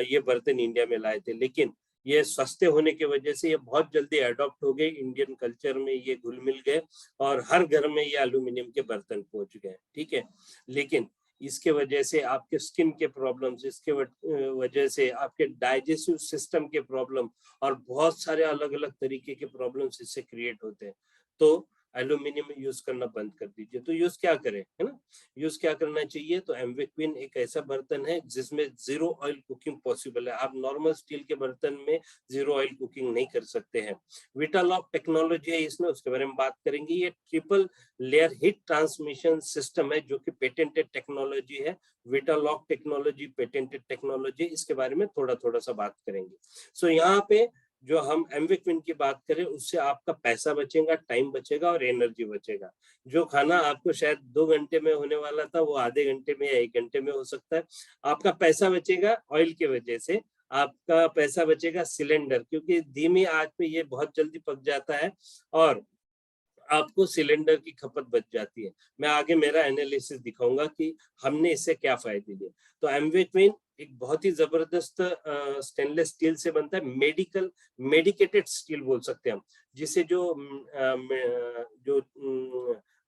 ये बर्तन इंडिया में लाए थे। लेकिन ये सस्ते होने की वजह से ये बहुत जल्दी अडॉप्ट हो गए, इंडियन कल्चर में ये घुल मिल गए और हर घर में ये एल्यूमिनियम के बर्तन पहुंच गए। ठीक है, लेकिन इसके वजह से आपके स्किन के प्रॉब्लम्स, इसके वजह से आपके डाइजेस्टिव सिस्टम के प्रॉब्लम और बहुत सारे अलग अलग तरीके के प्रॉब्लम्स इससे क्रिएट होते हैं। तो एल्यूमिनियम यूज करना बंद कर दीजिए। तो यूज क्या करें, है ना, यूज क्या करना चाहिए? तो एमवे क्वीन एक ऐसा बर्तन है जिसमें 0 ऑयल कुकिंग पॉसिबल है। आप नॉर्मल स्टील के बर्तन में 0 ऑयल कुकिंग नहीं कर सकते हैं। विटालॉक टेक्नोलॉजी है इसमें, उसके बारे में बात करेंगे। ये triple layer heat transmission system है जो कि पेटेंटेड टेक्नोलॉजी है। विटालॉक टेक्नोलॉजी पेटेंटेड टेक्नोलॉजी, इसके बारे में थोड़ा सा बात करेंगे। सो यहाँ पे जो हम एमवे क्वीन की बात करें उससे आपका पैसा बचेगा, टाइम बचेगा और एनर्जी बचेगा। जो खाना आपको शायद 2 घंटे में होने वाला था वो आधे घंटे में या 1 घंटे में हो सकता है। आपका पैसा बचेगा ऑयल की वजह से, आपका पैसा बचेगा सिलेंडर, क्योंकि धीमी आंच पे ये बहुत जल्दी पक जाता है और आपको सिलेंडर की खपत बच जाती है। मैं आगे मेरा एनालिसिस दिखाऊंगा कि हमने इससे क्या फायदे लिए। तो एमवे क्वीन एक बहुत ही जबरदस्त स्टेनलेस स्टील से बनता है, मेडिकेटेड स्टील बोल सकते हैं हम, जिसे जो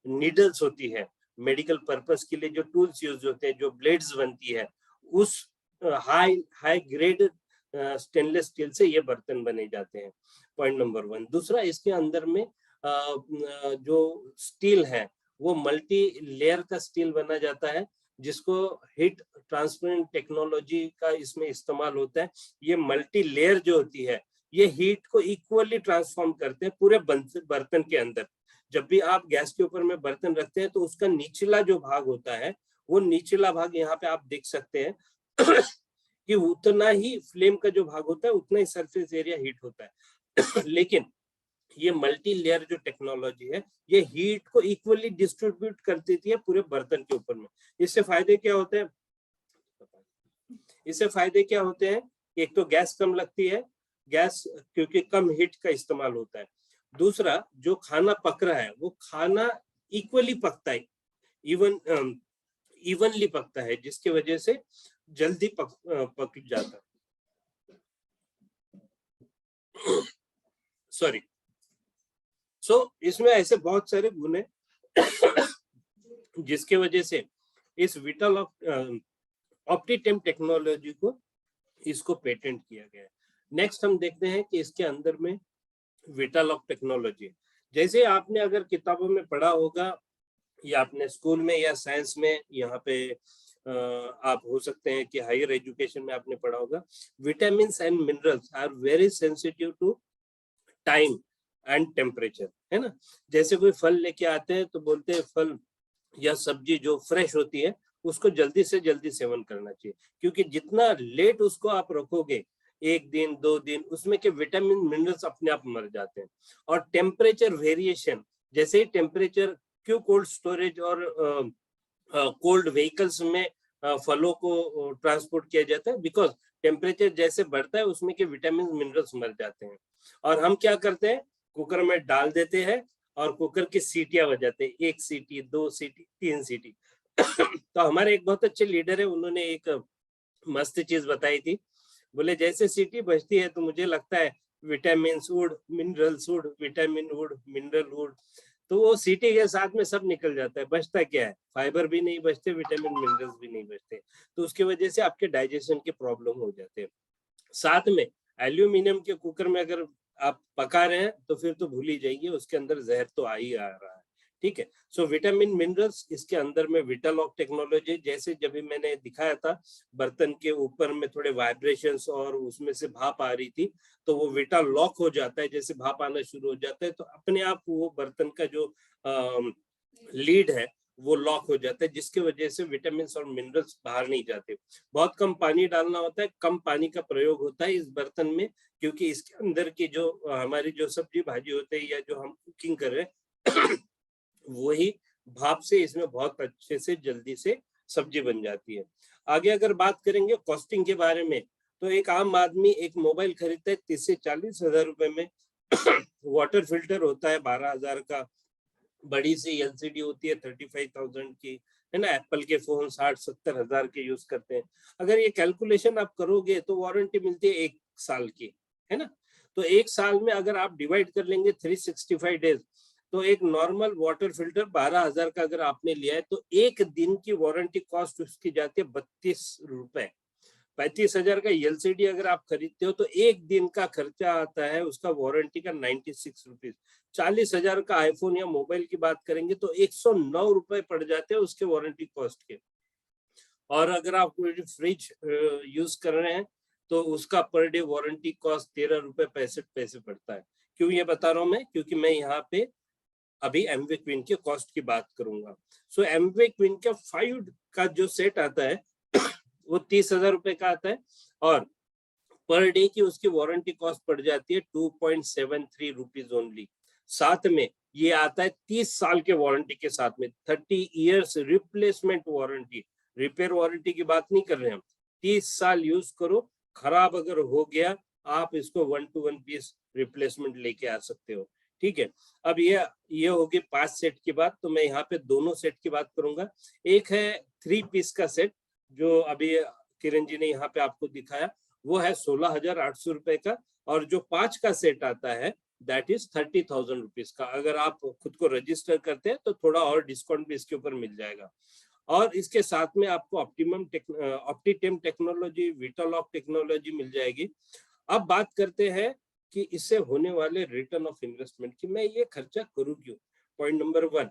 नीडल्स होती है मेडिकल पर्पस के लिए, जो टूल्स यूज होते हैं, जो ब्लेड्स बनती है, उस हाई ग्रेड स्टेनलेस स्टील से ये बर्तन बने जाते हैं। Point number 1। दूसरा, इसके अंदर में जो स्टील है वो मल्टी लेयर का स्टील बना जाता है, जिसको हीट ट्रांसफरेंट टेक्नोलॉजी का इसमें इस्तेमाल होता है। ये मल्टी लेयर जो होती है ये हीट को इक्वली ट्रांसफॉर्म करते हैं पूरे बर्तन के अंदर। जब भी आप गैस के ऊपर में बर्तन रखते हैं तो उसका निचला जो भाग होता है, वो निचला भाग यहाँ पे आप देख सकते हैं कि उतना ही फ्लेम का जो भाग होता है उतना ही सरफेस एरिया हीट होता है। लेकिन ये मल्टी लेयर जो टेक्नोलॉजी है ये हीट को इक्वली डिस्ट्रीब्यूट कर देती है पूरे बर्तन के ऊपर में। इससे फायदे क्या होते हैं? इससे फायदे क्या होते हैं? एक तो गैस कम लगती है, गैस क्योंकि कम हीट का इस्तेमाल होता है। दूसरा, जो खाना पक रहा है वो खाना इक्वली पकता है, इवनली पकता है, जिसकी वजह से जल्दी पक जाता है। सॉरी। इसमें ऐसे बहुत सारे गुण हैं जिसके वजह से इस विटालॉक ऑप्टीटेम टेक्नोलॉजी को इसको पेटेंट किया गया है। नेक्स्ट हम देखते हैं कि इसके अंदर में विटालॉक टेक्नोलॉजी, जैसे आपने अगर किताबों में पढ़ा होगा या अपने स्कूल में या साइंस में, यहाँ पे आप हो सकते हैं कि हायर एजुकेशन में आपने पढ़ा होगा, vitamin and minerals are very sensitive to time and temperature, है ना। जैसे कोई फल लेके आते हैं तो बोलते हैं फल या सब्जी जो फ्रेश होती है उसको जल्दी से जल्दी सेवन करना चाहिए, क्योंकि जितना लेट उसको आप रखोगे, 1 दिन 2 दिन, उसमें के विटामिन मिनरल्स अपने आप मर जाते हैं। और टेम्परेचर वेरिएशन, जैसे ही टेम्परेचर, क्यों कोल्ड स्टोरेज और कोल्ड व्हीकल्स में फलों को ट्रांसपोर्ट किया जाता है? बिकॉज टेम्परेचर जैसे बढ़ता है उसमें के विटामिन मिनरल्स मर जाते हैं। और हम क्या करते हैं, कुकर में डाल देते हैं और कुकर की सीटियां बजाते हैं, 1 सीटी 2 सीटी 3 सीटी। तो हमारे एक बहुत अच्छे लीडर है, उन्होंने एक मस्त चीज बताई थी। बोले जैसे सीटी बजती है तो मुझे लगता है vitamin would, minerals would, vitamin would, mineral would. तो वो सीटी के साथ में सब निकल जाता है, बचता क्या है? फाइबर भी नहीं बचते, विटामिन मिनरल्स भी नहीं बचते। तो उसकी वजह से आपके डाइजेशन के प्रॉब्लम हो जाते हैं। साथ में एल्यूमिनियम के कुकर में अगर आप पका रहे हैं तो फिर तो भूल ही जाइए, उसके अंदर जहर तो आ ही आ रहा है। ठीक है। सो विटामिन मिनरल्स इसके अंदर में विटालॉक टेक्नोलॉजी, जैसे जब भी मैंने दिखाया था बर्तन के ऊपर में थोड़े वाइब्रेशंस और उसमें से भाप आ रही थी, तो वो विटालॉक हो जाता है। जैसे भाप आना शुरू हो जाता है तो अपने आप वो बर्तन का जो लीड है वो लॉक हो जाता है, जिसकी वजह से विटामिन और मिनरल्स बाहर नहीं जाते। बहुत कम पानी डालना होता है, कम पानी का प्रयोग होता है इस बर्तन में, क्योंकि इसके अंदर की जो हमारी जो सब्जी भाजी होते हैं या जो हम कुकिंग कर रहे हैं वही भाप से इसमें बहुत अच्छे से जल्दी से सब्जी बन जाती है। आगे अगर बात करेंगे कॉस्टिंग के बारे में, तो एक आम आदमी एक मोबाइल खरीदता है 30 से 40 हजार रुपए में। वाटर फिल्टर होता है 12,000 का, बड़ी सी एलसीडी होती है 35,000 की, है ना। एप्पल के फोन 60-70 हजार के यूज करते हैं। अगर ये कैलकुलेशन आप करोगे तो वारंटी मिलती है 1 साल की, है ना। तो 1 साल में अगर आप डिवाइड कर लेंगे 365 डेज, तो एक नॉर्मल वाटर फिल्टर 12,000 का अगर आपने लिया है तो एक दिन की वारंटी कॉस्ट उसकी जाती है 32 रुपए। 35,000 का एलसीडी अगर आप खरीदते हो तो एक दिन का खर्चा आता है उसका वारंटी का 96 रुपीज। 40,000 का आईफोन या मोबाइल की बात करेंगे तो 109 रुपए पड़ जाते हैं उसके वारंटी कॉस्ट के। और अगर आप कोई फ्रिज यूज कर रहे हैं तो उसका पर डे वारंटी कॉस्ट 13 रुपए 65 पैसे पड़ता है। क्यों ये बता रहा हूं मैं, क्योंकि मैं यहाँ पे अभी एमवे क्वीन के कॉस्ट की बात करूंगा। सो एमवे क्वीन का 5 का जो सेट आता है वो 30,000 रुपए का आता है, और पर डे की उसकी वारंटी कॉस्ट पड़ जाती है 2.73 रुपीज ओनली। साथ में ये आता है 30 साल के वारंटी के साथ में, 30 years replacement warranty. Repair warranty की बात नहीं कर रहे हम, 30 साल यूज करो, खराब अगर हो गया आप इसको 1-to-1 पीस रिप्लेसमेंट लेके आ सकते हो, ठीक है। अब ये होगी 5 सेट की बात, तो मैं यहाँ पे दोनों सेट की बात करूंगा। एक है 3 पीस का सेट जो अभी किरण जी ने यहाँ पे आपको दिखाया, वो है 16,800 रुपए का, और जो 5 का सेट आता है दैट इज 30,000 रुपीज का। अगर आप खुद को रजिस्टर करते हैं तो थोड़ा और डिस्काउंट भी इसके ऊपर मिल जाएगा। और इसके साथ में आपको ऑप्टीटेम टेक्नोलॉजी, विटालॉक टेक्नोलॉजी मिल जाएगी। अब बात करते हैं कि इससे होने वाले रिटर्न ऑफ इन्वेस्टमेंट की मैं ये खर्चा करूं क्यों। पॉइंट नंबर 1,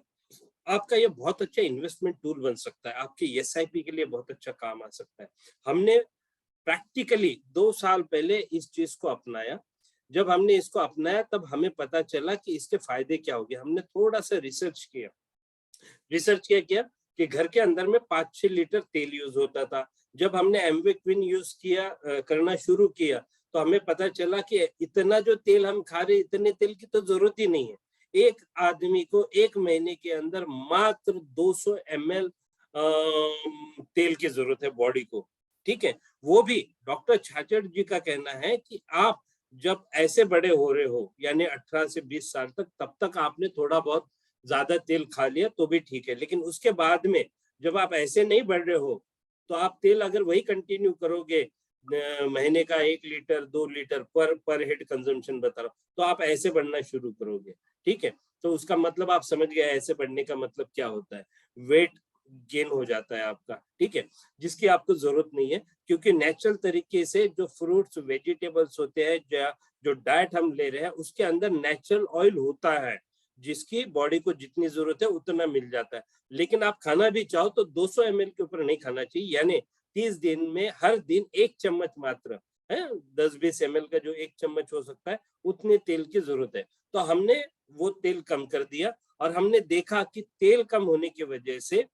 आपका ये बहुत अच्छा इन्वेस्टमेंट टूल बन सकता है, आपके एसआईपी के लिए बहुत अच्छा काम आ सकता है। हमने प्रैक्टिकली 2 साल पहले इस चीज को अपनाया। जब हमने इसको अपनाया तब हमें पता चला कि इसके फायदे क्या होंगे। हमने थोड़ा सा रिसर्च किया कि घर के अंदर में 5-6 लीटर तेल यूज होता था। जब हमने एमवे क्वीन यूज करना शुरू किया तो हमें पता चला कि इतना जो तेल हम खा रहे, इतने तेल की तो जरूरत ही नहीं है। एक आदमी को 1 महीने के अंदर मात्र 200 ml तेल की जरूरत है बॉडी को, ठीक है। वो भी डॉक्टर छाछड़ जी का कहना है कि आप जब ऐसे बड़े हो रहे हो यानी 18 से 20 साल तक, तब तक आपने थोड़ा बहुत ज्यादा तेल खा लिया तो भी ठीक है, लेकिन उसके बाद में जब आप ऐसे नहीं बढ़ रहे हो तो आप तेल अगर वही कंटिन्यू करोगे, महीने का 1 लीटर 2 लीटर पर हेड कंजम्पशन बता रहा हूँ, तो आप ऐसे बढ़ना शुरू करोगे, ठीक है। तो उसका मतलब आप समझ गए ऐसे बढ़ने का मतलब क्या होता है, वेट गेन हो जाता है आपका, ठीक है, जिसकी आपको जरूरत नहीं है। क्योंकि नेचुरल तरीके से जो फ्रूट्स वेजिटेबल्स होते हैं, जो डाइट हम ले रहे हैं उसके अंदर नेचुरल ऑयल होता है, जिसकी बॉडी को जितनी जरूरत है उतना मिल जाता है। लेकिन आप खाना भी चाहो तो 200 ml के ऊपर नहीं खाना चाहिए, यानी 30 दिन में हर दिन 1 चम्मच मात्र है, 10-20 ml का जो 1 चम्मच हो सकता है उतने तेल की जरूरत है। तो हमने वो तेल कम कर दिया और हमने देखा कि तेल कम होने की वजह से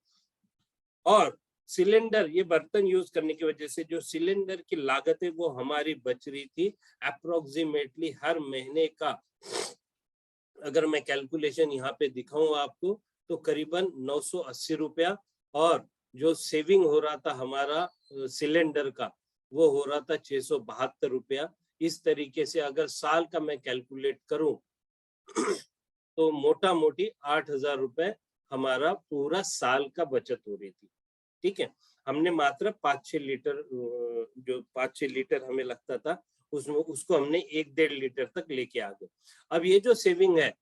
और सिलेंडर, ये बर्तन यूज करने की वजह से जो सिलेंडर की लागत है वो हमारी बच रही थी अप्रोक्सीमेटली हर महीने का, अगर मैं कैलकुलेशन यहाँ पे दिखाऊं आपको तो करीबन 980 रुपया, और जो सेविंग हो रहा था हमारा सिलेंडर का वो हो रहा था 672 रुपया। इस तरीके से अगर साल का मैं कैलकुलेट करूं तो मोटा मोटी 8,000 रुपए हमारा पूरा साल का बचत हो रही थी, ठीक है। हमने मात्र 5-6 लीटर, जो 5-6 लीटर हमें लगता था उसमें उसको हमने 1-1.5 लीटर तक लेके आ गए। अब ये जो सेविंग है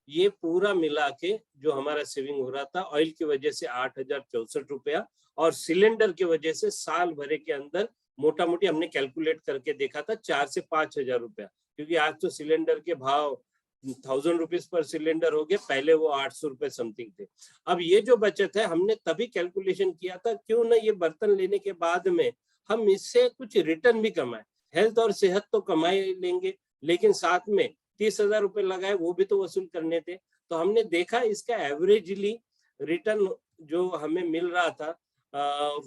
ये पूरा मिला के जो हमारा सेविंग हो रहा था ऑयल की वजह से 8,064 रुपया, और सिलेंडर की वजह से साल भरे के अंदर मोटा मोटी हमने कैलकुलेट करके देखा था 4 से 5,000 रुपया, क्योंकि आज तो सिलेंडर के भाव 1,000 रुपीज पर सिलेंडर हो गया, पहले वो 800 रुपए समथिंग थे। अब ये जो बचत है हमने तभी कैलकुलेशन किया था, क्यों ना ये बर्तन लेने के बाद में हम इससे कुछ रिटर्न भी कमाए, हेल्थ और सेहत तो कमाए लेंगे लेकिन साथ में 30,000 रुपए लगाए वो भी तो वसूल करने थे। तो हमने देखा इसका एवरेजली रिटर्न जो हमें मिल रहा था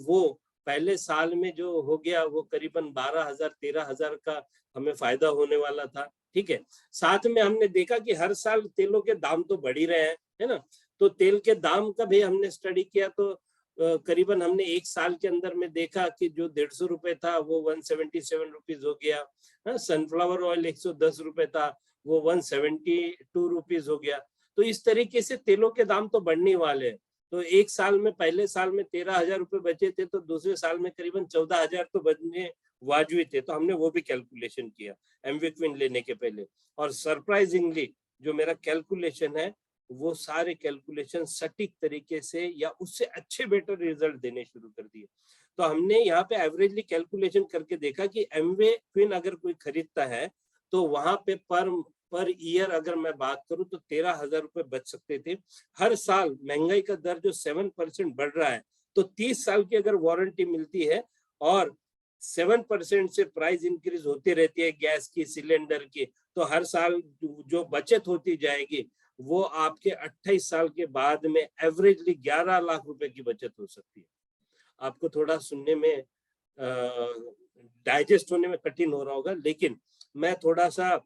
वो पहले साल में जो हो गया वो करीबन 12,000-13,000 का हमें फायदा होने वाला था, ठीक है। साथ में हमने देखा कि हर साल तेलों के दाम तो बढ़ ही रहे हैं, है ना। तो तेल के दाम का भी हमने स्टडी किया तो करीबन हमने एक साल के अंदर में देखा कि जो 150 रुपए था वो 177 रुपीज हो गया। सनफ्लावर ऑयल 110 रुपए था, वो 172 रुपीज हो गया। तो इस तरीके से तेलों के दाम तो बढ़ने वाले हैं। तो एक साल में, पहले साल में 13,000 रुपए बचे थे, तो दूसरे साल में करीबन 14,000 तो बचने वाजिब थे। तो हमने वो भी कैलकुलेशन किया एमवीक्विन लेने के पहले, और सरप्राइजिंगली जो मेरा कैलकुलेशन है वो सारे कैलकुलेशन सटीक तरीके से या उससे अच्छे बेटर रिजल्ट देने शुरू कर दिए। तो हमने यहाँ पे एवरेजली कैलकुलेशन करके देखा कि एमवीक्विन अगर कोई खरीदता है तो वहां पे पर ईयर अगर मैं बात करूं तो 13,000 रुपए बच सकते थे। हर साल महंगाई का दर जो 7% बढ़ रहा है, तो 30 साल की अगर वारंटी मिलती है और 7% से प्राइस इंक्रीज होती रहती है गैस की, सिलेंडर की, तो हर साल जो बचत होती जाएगी वो आपके 28 साल के बाद में एवरेजली 11 लाख रुपए की बचत हो सकती है। आपको थोड़ा सुनने में डाइजेस्ट होने में कठिन हो रहा होगा, लेकिन मैं थोड़ा सा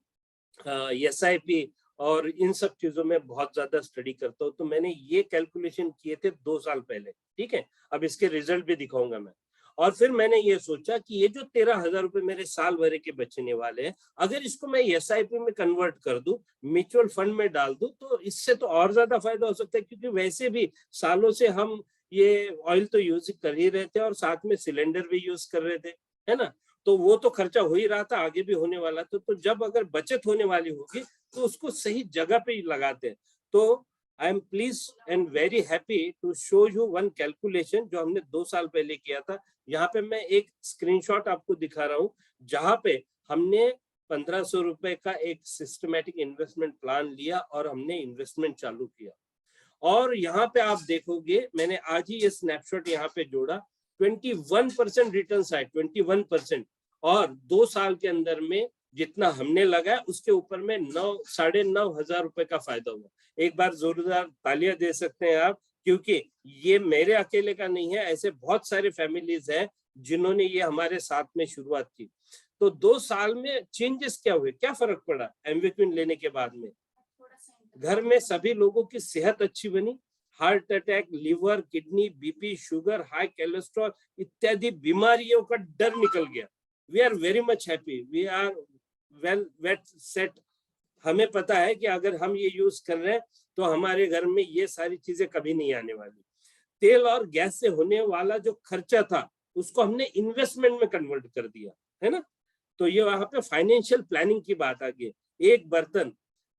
SIP और इन सब चीजों में बहुत ज्यादा स्टडी करता हूँ। तो मैंने ये कैलकुलेशन किए थे 2 साल पहले, ठीक है। अब इसके रिजल्ट भी दिखाऊंगा मैं। और फिर मैंने ये सोचा कि ये जो 13,000 रुपए मेरे साल भर के बचने वाले हैं, अगर इसको मैं SIP में कन्वर्ट कर दूं, म्यूचुअल फंड में डाल दूं, तो इससे तो और ज्यादा फायदा हो सकता है, क्योंकि वैसे भी सालों से हम ये ऑयल तो यूज कर ही रहे थे और साथ में सिलेंडर भी यूज कर रहे थे, है ना। तो वो तो खर्चा हो ही रहा था, आगे भी होने वाला था। तो जब अगर बचत होने वाली होगी तो उसको सही जगह पे ही लगाते हैं। तो I am please and very happy to show you one calculation जो हमने 2 साल पहले किया था। यहाँ पे मैं एक स्क्रीनशॉट आपको दिखा रहा हूँ, जहां पे हमने 1,500 रुपए का एक सिस्टमैटिक इन्वेस्टमेंट प्लान लिया और हमने इन्वेस्टमेंट चालू किया। और यहाँ पे आप देखोगे, मैंने आज ही ये स्नैपशॉट यहाँ पे जोड़ा, 21% रिटर्न आए, 21%। और 2 साल के अंदर में जितना हमने लगाया उसके ऊपर में 9,500 रुपए का फायदा हुआ। एक बार जोरदार तालियां दे सकते हैं आप, क्योंकि ये मेरे अकेले का नहीं है, ऐसे बहुत सारे फैमिलीज हैं जिन्होंने ये हमारे साथ में शुरुआत की। तो 2 साल में चेंजेस क्या हुए, क्या फर्क पड़ा एमवीक्विन लेने के बाद में? घर में सभी लोगों की सेहत अच्छी बनी, heart attack, liver, kidney, BP, sugar, high cholesterol इत्यादि बीमारियों का डर निकल गया। We are very much happy, we are well set. हमें पता है कि अगर हम ये यूज कर रहे हैं तो हमारे घर में ये सारी चीजें कभी नहीं आने वाली। तेल और गैस से होने वाला जो खर्चा था उसको हमने इन्वेस्टमेंट में कन्वर्ट कर दिया, है ना। तो ये वहां पे फाइनेंशियल प्लानिंग की बात आ गई। एक बर्तन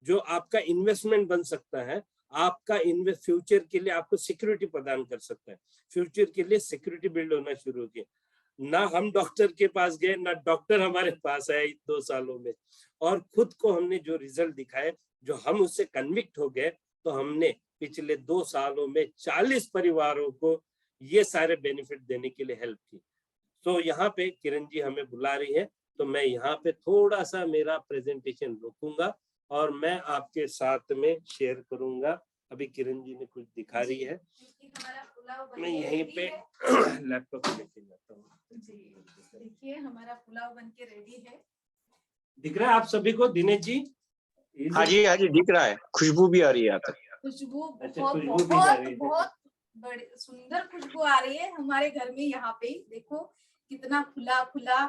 जो आपका इन्वेस्टमेंट बन सकता है, आपका फ्यूचर के लिए आपको सिक्योरिटी प्रदान कर सकता है। फ्यूचर के लिए सिक्योरिटी बिल्ड होना शुरू की। ना हम डॉक्टर के पास गए, ना डॉक्टर हमारे पास आए 2 सालों में, और खुद को हमने जो रिजल्ट दिखाए, जो हम उससे कन्विक्ट हो गए, तो हमने पिछले 2 सालों में 40 परिवारों को ये सारे बेनिफिट देने के लिए हेल्प की। तो यहाँ पे किरण जी हमें बुला रही है, तो मैं यहाँ पे थोड़ा सा मेरा प्रेजेंटेशन रोकूंगा और मैं आपके साथ में शेयर करूंगा। अभी किरण जी ने कुछ दिखा रही है, मैं यहीं पे लैपटॉप लेके जाता हूँ। देखिए हमारा पुलाव बन के रेडी है। दिख रहा है आप सभी को दिनेश जी? हाँ जी दिख रहा है, खुशबू भी आ रही है यहाँ तक। खुशबू अच्छा, बहुत खुशबू भी आ रही है। बहुत बड़ी सुंदर खुशबू आ रही है हमारे घर में। यहाँ पे देखो कितना खुला खुला,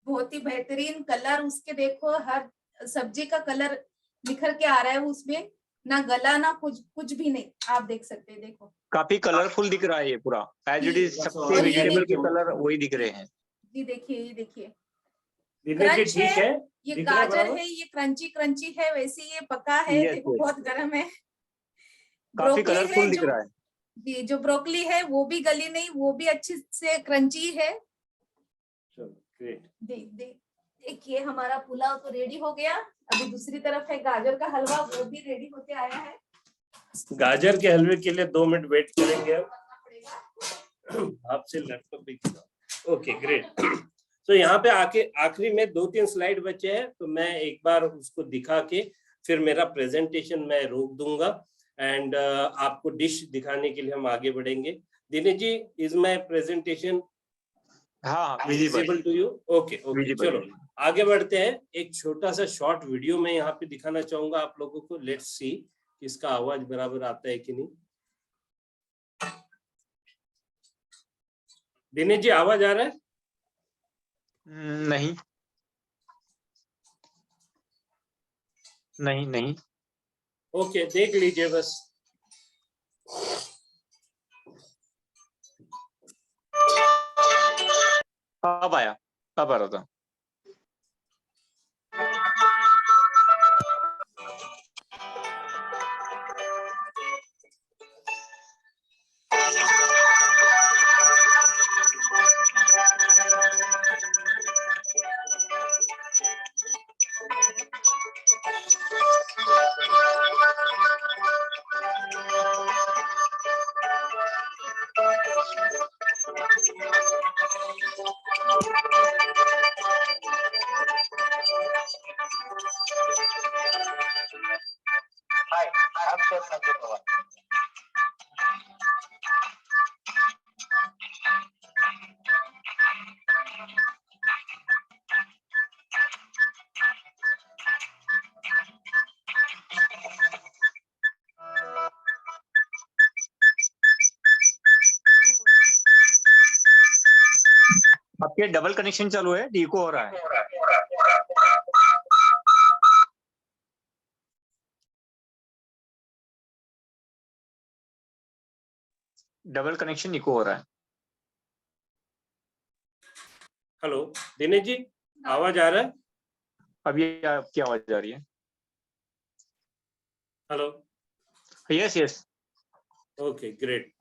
बहुत ही बेहतरीन कलर उसके। देखो हर सब्जी का कलर निखर के आ रहा है उसमें, ना गला ना कुछ भी नहीं, आप देख सकते हैं। देखो काफी कलरफुल दिख रहा है ये पूरा, एज इट इज सबके और ये वेजिटेबल के देखिए, कलर वही दिख रहे हैं। जी देखिए, ये देखिए दिनेश जी ठीक है, ये दिख रहा है गाजर बराबर? है, ये क्रंची क्रंची है, वैसे ये पका है। Yes, देखो yes. बहुत गर्म है। काफी ब्रोकली है कलरफुल दिख जो, रहा है। जी जो ब्रोकली है वो भी गली नहीं, वो भी अच्छी से क्रंची है। चलो ग्रेट। देखिए हमारा पुलाव तो रेडी हो गया। अभी दूसरी तरफ है गाजर का हलवा, वो भी रेडी होते आया है। गाजर के हलवे के लिए 2 मिनट वेट करेंगे आपसे लैपटॉप भी। Okay great. तो यहाँ पे आके आखिरी में 2-3 स्लाइड बचे हैं, तो मैं एक बार उसको दिखा के फिर मेरा प्रेजेंटेशन मैं रोक दूंगा एंड आपको डिश दिखाने के लिए हम आगे बढ़ेंगे। Dinesh ji, is my presentation हाँ विजिबल टू यू? ओके चलो आगे बढ़ते हैं। एक छोटा सा शॉर्ट वीडियो मैं यहाँ पे दिखाना चाहूंगा आप लोगों को। लेट्स सी इसका आवाज बराबर आता है कि नहीं। दिनेश जी आवाज आ रहा है? नहीं नहीं नहीं। ओके, देख लीजिए बस। अब आया, अब आ रहा था। आपके डबल कनेक्शन चालू है, इको हो रहा है। डबल कनेक्शन इको हो रहा है। हेलो दिनेश जी, आवाज आ रहा है? अभी आपकी आवाज आ रही है। Hello. Yes yes. Okay great.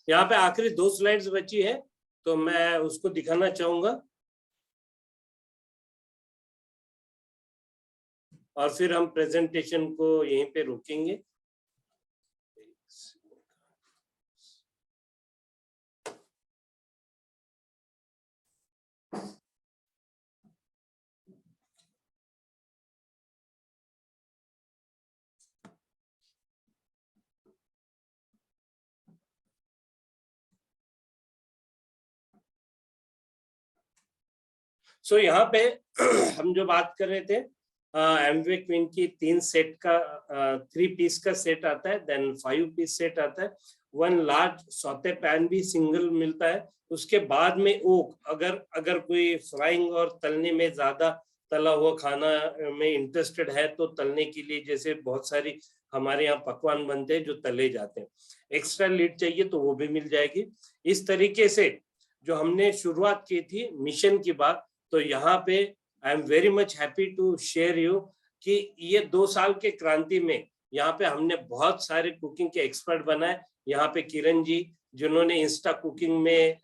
यहाँ पे आखिरी 2 स्लाइड्स बची है, तो मैं उसको दिखाना चाहूंगा और फिर हम प्रेजेंटेशन को यहीं पे रोकेंगे। सो यहाँ पे हम जो बात कर रहे थे, एमवे क्वीन की 3 सेट का 3 पीस का सेट आता है, देन 5 पीस सेट आता है, 1 लार्ज सौते पैन भी सिंगल मिलता है। उसके बाद में ओक, अगर कोई फ्राइंग और तलने में ज्यादा तला हुआ खाना में इंटरेस्टेड है तो तलने के लिए, जैसे बहुत सारी हमारे यहाँ पकवान बनते हैं जो तले जाते हैं, एक्स्ट्रा लीड चाहिए तो वो भी मिल जाएगी। इस तरीके से जो हमने शुरुआत की थी मिशन की बात, तो यहाँ पे I am very much happy to share you कि ये 2 साल के क्रांति में यहाँ पे हमने बहुत सारे कुकिंग के एक्सपर्ट बनाए। यहाँ पे किरण जी जिन्होंने इंस्टा कुकिंग में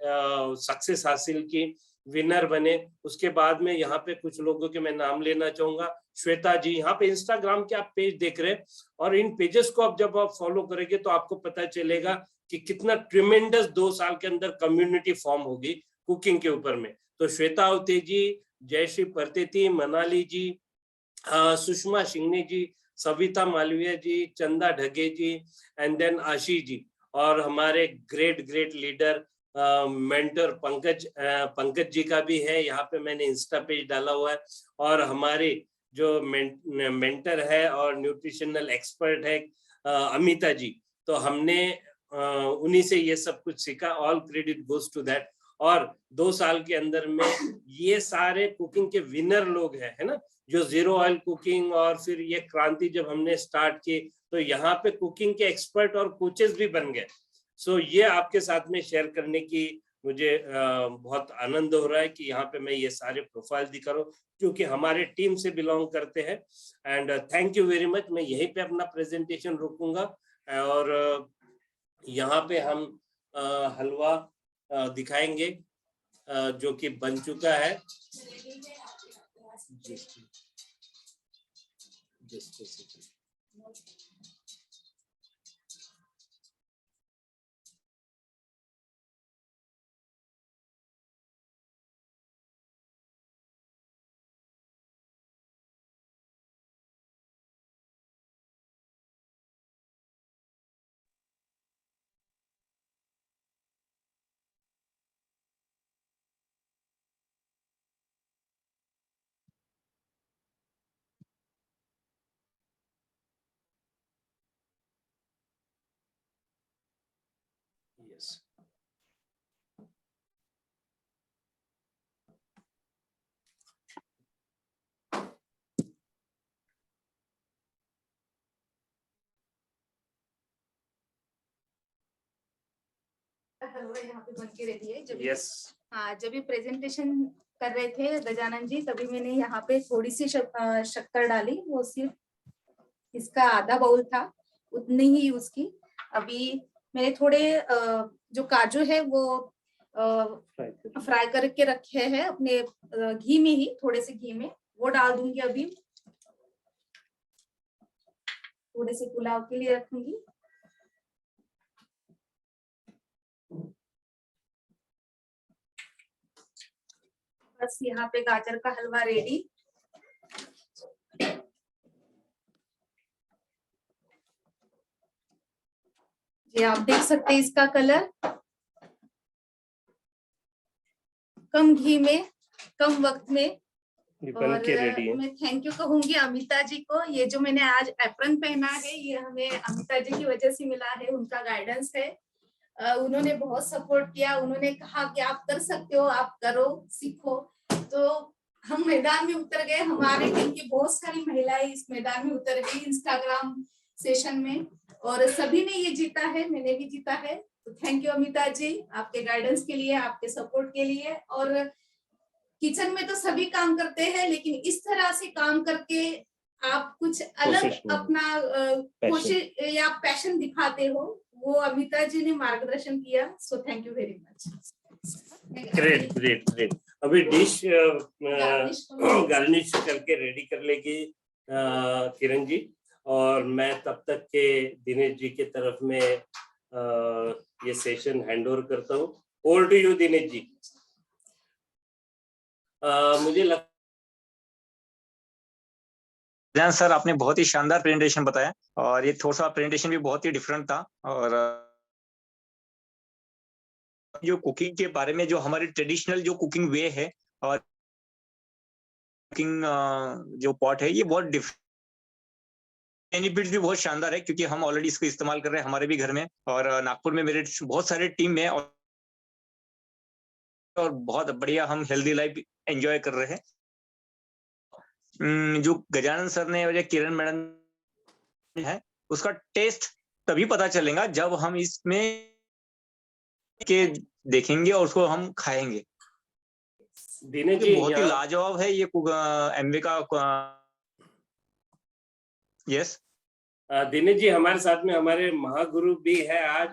सक्सेस हासिल की, विनर बने। उसके बाद में यहाँ पे कुछ लोगों के मैं नाम लेना चाहूंगा। श्वेता जी, यहाँ पे इंस्टाग्राम के आप पेज देख रहे हैं और इन पेजेस को आप जब आप फॉलो करेंगे तो आपको पता चलेगा कि कितना ट्रिमेंडस 2 साल के अंदर कम्युनिटी फॉर्म होगी कुकिंग के ऊपर में। तो श्वेता अवते जी, जयश्री परतेती, मनाली जी, सुषमा सिंघनी जी, सविता मालवीय जी, चंदा ढगे जी, एंड देन आशीष जी, और हमारे great great leader mentor Pankaj ji का भी है। यहाँ पे मैंने इंस्टा पेज डाला हुआ है। और हमारे जो मेंटर है और न्यूट्रिशनल एक्सपर्ट है अमिता जी, तो हमने उन्हीं से ये सब कुछ सीखा। All credit goes to that. और 2 साल के अंदर में ये सारे कुकिंग के विनर लोग हैं, है ना, जो जीरो ऑयल कुकिंग, और फिर ये क्रांति जब हमने स्टार्ट की तो यहाँ पे कुकिंग के एक्सपर्ट और कोचेस भी बन गए। सो ये आपके साथ में शेयर करने की मुझे बहुत आनंद हो रहा है कि यहाँ पे मैं ये सारे प्रोफाइल दिखा रहा हूँ क्योंकि हमारे टीम से बिलोंग करते हैं। And thank you very much. मैं यहीं पे अपना प्रेजेंटेशन रोकूंगा और यहाँ पे हम हलवा दिखाएंगे जो कि बन चुका है। Yes. हलवा यहाँ पे बन के रेडी है। Yes. हाँ, जब भी प्रेजेंटेशन कर रहे थे गजानन जी, तभी मैंने यहाँ पे थोड़ी सी शक्कर डाली, वो सिर्फ इसका आधा बाउल था, उतनी ही यूज की। अभी मैंने थोड़े जो काजू है वो फ्राई करके रखे हैं अपने घी में ही, थोड़े से घी में, वो डाल दूंगी अभी। थोड़े से पुलाव के लिए रखूंगी। बस यहाँ पे गाजर का हलवा रेडी। ये आप देख सकते हैं इसका कलर, कम घी में कम वक्त में। बन के रेडी है। मैं थैंक यू कहूंगी अमिता जी को। ये जो मैंने आज एप्रन पहना है, ये हमें अमिता जी की वजह से मिला है, उनका गाइडेंस है। उन्होंने बहुत सपोर्ट किया, उन्होंने कहा कि आप कर सकते हो, आप करो, सीखो। तो हम मैदान में उतर गए, हमारे टीम की बहुत सारी महिलाएं इस मैदान में उतर गई इंस्टाग्राम सेशन में, और सभी ने ये जीता है, मैंने भी जीता है। तो थैंक यू अमिता जी, आपके गाइडेंस के लिए, आपके सपोर्ट के लिए। और किचन में तो सभी काम करते हैं, लेकिन इस तरह से काम करके आप कुछ अलग अपना कोशिश या पैशन दिखाते हो, वो अमिता जी ने मार्गदर्शन किया। So thank you very much. Great great great. अभी डिश गार्निश करके रेडी कर लेगी किरण जी, और मैं तब तक के दिनेश जी के तरफ में ये सेशन हैंड ओवर करता हूँ। ओवर टू यू दिनेश जी। मुझे जान सर, आपने बहुत ही शानदार प्रेजेंटेशन बताया, और ये थोड़ा सा प्रेजेंटेशन भी बहुत ही डिफरेंट था। और जो कुकिंग के बारे में, जो हमारी ट्रेडिशनल जो कुकिंग वे है और कुकिंग जो पॉट है, ये बहुत डिफरेंट, बेनिफिट्स भी बहुत शानदार है, क्योंकि हम ऑलरेडी इसको इस्तेमाल कर रहे हैं हमारे भी घर में, और नागपुर में मेरे बहुत सारे टीम में, और बहुत बढ़िया हम हेल्दी लाइफ एंजॉय कर रहे हैं। जो गजानन सर ने और किरण मैडम है, उसका टेस्ट तभी पता चलेगा जब हम इसमें के देखेंगे और उसको हम खाएंगे। दिनेश जी बहुत ही लाजवाब है ये एमवे का। यस दिनेश जी, हमारे साथ में हमारे महागुरु भी है आज।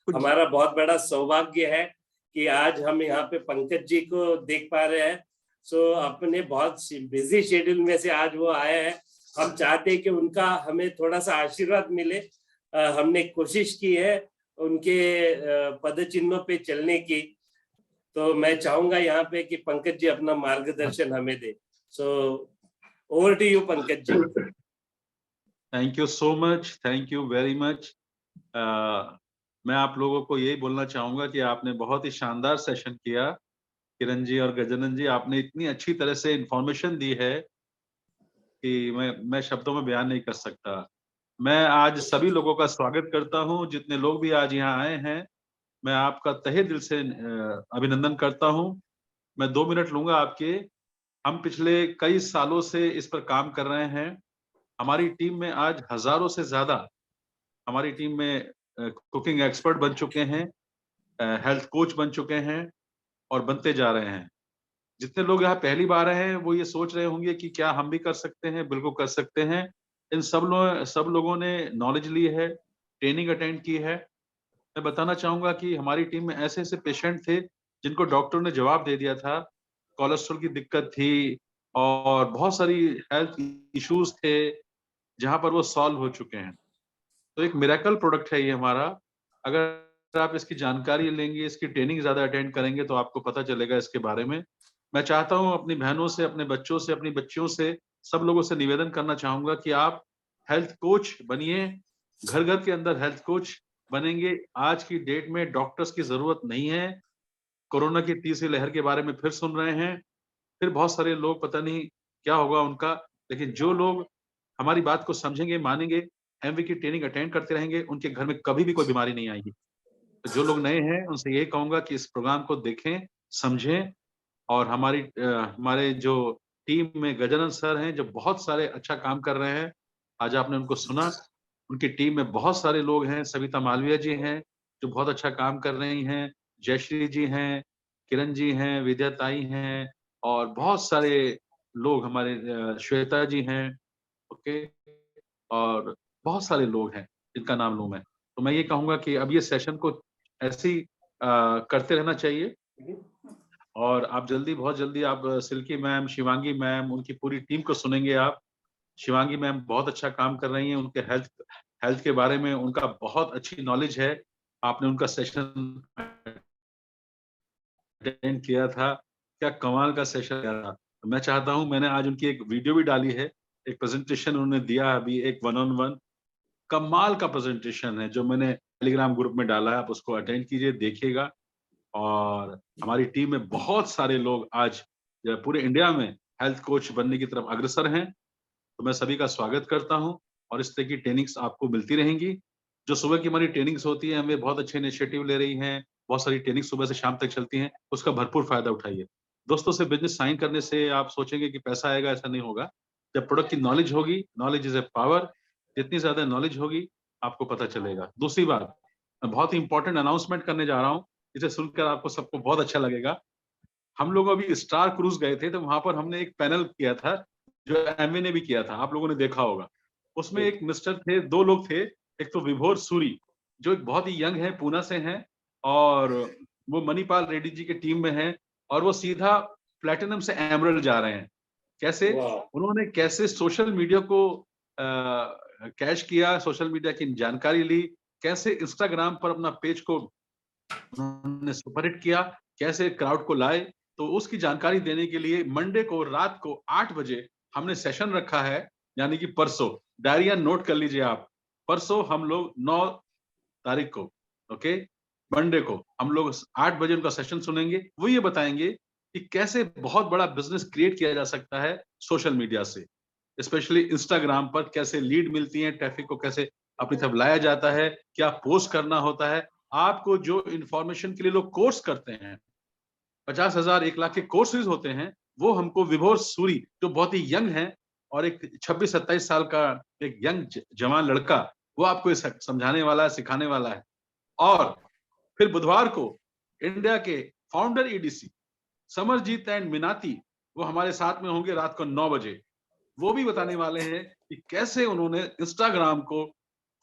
हमारा बहुत बड़ा सौभाग्य है कि आज हम यहाँ पे पंकज जी को देख पा रहे हैं। सो अपने बहुत बिजी शेड्यूल में से आज वो आए हैं। हम चाहते हैं कि उनका हमें थोड़ा सा आशीर्वाद मिले। हमने कोशिश की है उनके पद चिन्हों पे चलने की, तो मैं चाहूंगा यहाँ पे कि पंकज जी अपना मार्गदर्शन हमें दे। So over to you Pankaj ji. Thank you so much, thank you very much. मैं आप लोगों को यही बोलना चाहूंगा कि आपने बहुत ही शानदार सेशन किया। किरण जी और गजानन जी, आपने इतनी अच्छी तरह से इंफॉर्मेशन दी है कि मैं शब्दों में बयान नहीं कर सकता। मैं आज सभी लोगों का स्वागत करता हूं, जितने लोग भी आज यहाँ आए हैं, मैं आपका तहे दिल से अभिनंदन करता हूं। मैं 2 मिनट लूंगा आपके। हम पिछले कई सालों से इस पर काम कर रहे हैं। हमारी टीम में आज हजारों से ज्यादा हमारी टीम में कुकिंग एक्सपर्ट बन चुके हैं, हेल्थ कोच बन चुके हैं और बनते जा रहे हैं। जितने लोग यहाँ पहली बार आए हैं वो ये सोच रहे होंगे कि क्या हम भी कर सकते हैं। बिल्कुल कर सकते हैं। इन सब लोगों ने नॉलेज ली है, ट्रेनिंग अटेंड की है। मैं बताना चाहूंगा कि हमारी टीम में ऐसे ऐसे पेशेंट थे जिनको डॉक्टर ने जवाब दे दिया था, कोलेस्ट्रॉल की दिक्कत थी और बहुत सारी हेल्थ इश्यूज थे, जहां पर वो सॉल्व हो चुके हैं। तो एक मिरेकल प्रोडक्ट है ये हमारा। अगर आप इसकी जानकारी लेंगे, इसकी ट्रेनिंग ज्यादा अटेंड करेंगे तो आपको पता चलेगा इसके बारे में। मैं चाहता हूं अपनी बहनों से, अपने बच्चों से, अपनी बच्चियों से, सब लोगों से निवेदन करना चाहूंगा कि आप हेल्थ कोच बनिए। घर घर के अंदर हेल्थ कोच बनेंगे। आज की डेट में डॉक्टर्स की जरूरत नहीं है। कोरोना की तीसरी लहर के बारे में फिर सुन रहे हैं, फिर बहुत सारे लोग पता नहीं क्या होगा उनका, लेकिन जो लोग हमारी बात को समझेंगे, मानेंगे, एमवी की ट्रेनिंग अटेंड करते रहेंगे, उनके घर में कभी भी कोई बीमारी नहीं आएगी। तो जो लोग नए हैं उनसे यही कहूंगा कि इस प्रोग्राम को देखें, समझें और हमारे जो टीम में गजानन सर हैं जो बहुत सारे अच्छा काम कर रहे हैं। आज आपने उनको सुना, उनकी टीम में बहुत सारे लोग हैं। सविता मालवीय जी हैं जो बहुत अच्छा काम कर रही हैं, जयश्री जी हैं, किरण जी हैं, विद्या ताई हैं और बहुत सारे लोग हमारे श्वेता जी हैं, ओके, और बहुत सारे लोग हैं जिनका नाम लूं मैं। तो मैं ये कहूंगा कि अब ये सेशन को ऐसे ही करते रहना चाहिए और आप बहुत जल्दी आप सिल्की मैम, शिवांगी मैम, उनकी पूरी टीम को सुनेंगे आप। शिवांगी मैम बहुत अच्छा काम कर रही हैं, उनके हेल्थ के बारे में उनका बहुत अच्छी नॉलेज है। आपने उनका सेशन अटेंड किया था, क्या कमाल का सेशन था। मैं चाहता हूं, मैंने आज उनकी एक वीडियो भी डाली है, एक प्रेजेंटेशन उन्होंने दिया अभी, एक 1-on-1 कमाल का प्रेजेंटेशन है जो मैंने टेलीग्राम ग्रुप में डाला है, आप उसको अटेंड कीजिए, देखिएगा। और हमारी टीम में बहुत सारे लोग आज पूरे इंडिया में हेल्थ कोच बनने की तरफ अग्रसर हैं। तो मैं सभी का स्वागत करता हूं और इस तरह की ट्रेनिंग्स आपको मिलती रहेंगी। जो सुबह की हमारी ट्रेनिंग्स होती है, हमें बहुत अच्छे इनिशिएटिव ले रही हैं, बहुत सारी ट्रेनिंग सुबह से शाम तक चलती हैं, उसका भरपूर फायदा उठाइए। दोस्तों से बिजनेस साइन करने से आप सोचेंगे कि पैसा आएगा, ऐसा नहीं होगा। जब प्रोडक्ट की नॉलेज होगी, नॉलेज इज ए पावर, जितनी ज्यादा नॉलेज होगी आपको पता चलेगा। दूसरी बात, मैं बहुत ही इंपॉर्टेंट अनाउंसमेंट करने जा रहा हूँ, इसे सुनकर आपको सबको बहुत अच्छा लगेगा। हम लोग अभी स्टार क्रूज गए थे, तो वहां पर हमने एक पैनल किया था जो एमवे ने भी किया था, आप लोगों ने देखा होगा। उसमें एक मिस्टर थे, 2 लोग थे। एक तो विभोर सूरी जो एक बहुत ही यंग है, पूना से हैं और वो मणिपाल रेड्डी जी की टीम में हैं और वो सीधा प्लेटिनम से एमरल्ड जा रहे हैं। कैसे? उन्होंने कैसे सोशल मीडिया को कैश किया, सोशल मीडिया की जानकारी ली, कैसे इंस्टाग्राम पर अपना पेज को उन्होंने सुपरहिट किया, कैसे क्राउड को लाए। तो उसकी जानकारी देने के लिए मंडे को रात को 8 बजे हमने सेशन रखा है, यानी कि परसों। डायरिया नोट कर लीजिए आप, परसों हम लोग 9 तारीख को, ओके, मंडे को हम लोग 8 बजे उनका सेशन सुनेंगे। वो ये बताएंगे कि कैसे बहुत बड़ा बिजनेस क्रिएट किया जा सकता है सोशल मीडिया से, स्पेशली इंस्टाग्राम पर कैसे लीड मिलती है, ट्रैफिक को कैसे अपनी तरफ लाया जाता है, क्या पोस्ट करना होता है। आपको जो इंफॉर्मेशन के लिए लोग कोर्स करते हैं, 50,000 1 लाख के कोर्सेज होते हैं, वो हमको विभोर सूरी जो बहुत ही यंग है और एक 26-27 साल का एक यंग जवान लड़का, वो आपको ये समझाने वाला है, सिखाने वाला है। और फिर बुधवार को इंडिया के founder EDC Samarjeet and Minati वो हमारे साथ में होंगे रात को 9 बजे। वो भी बताने वाले हैं कि कैसे उन्होंने इंस्टाग्राम को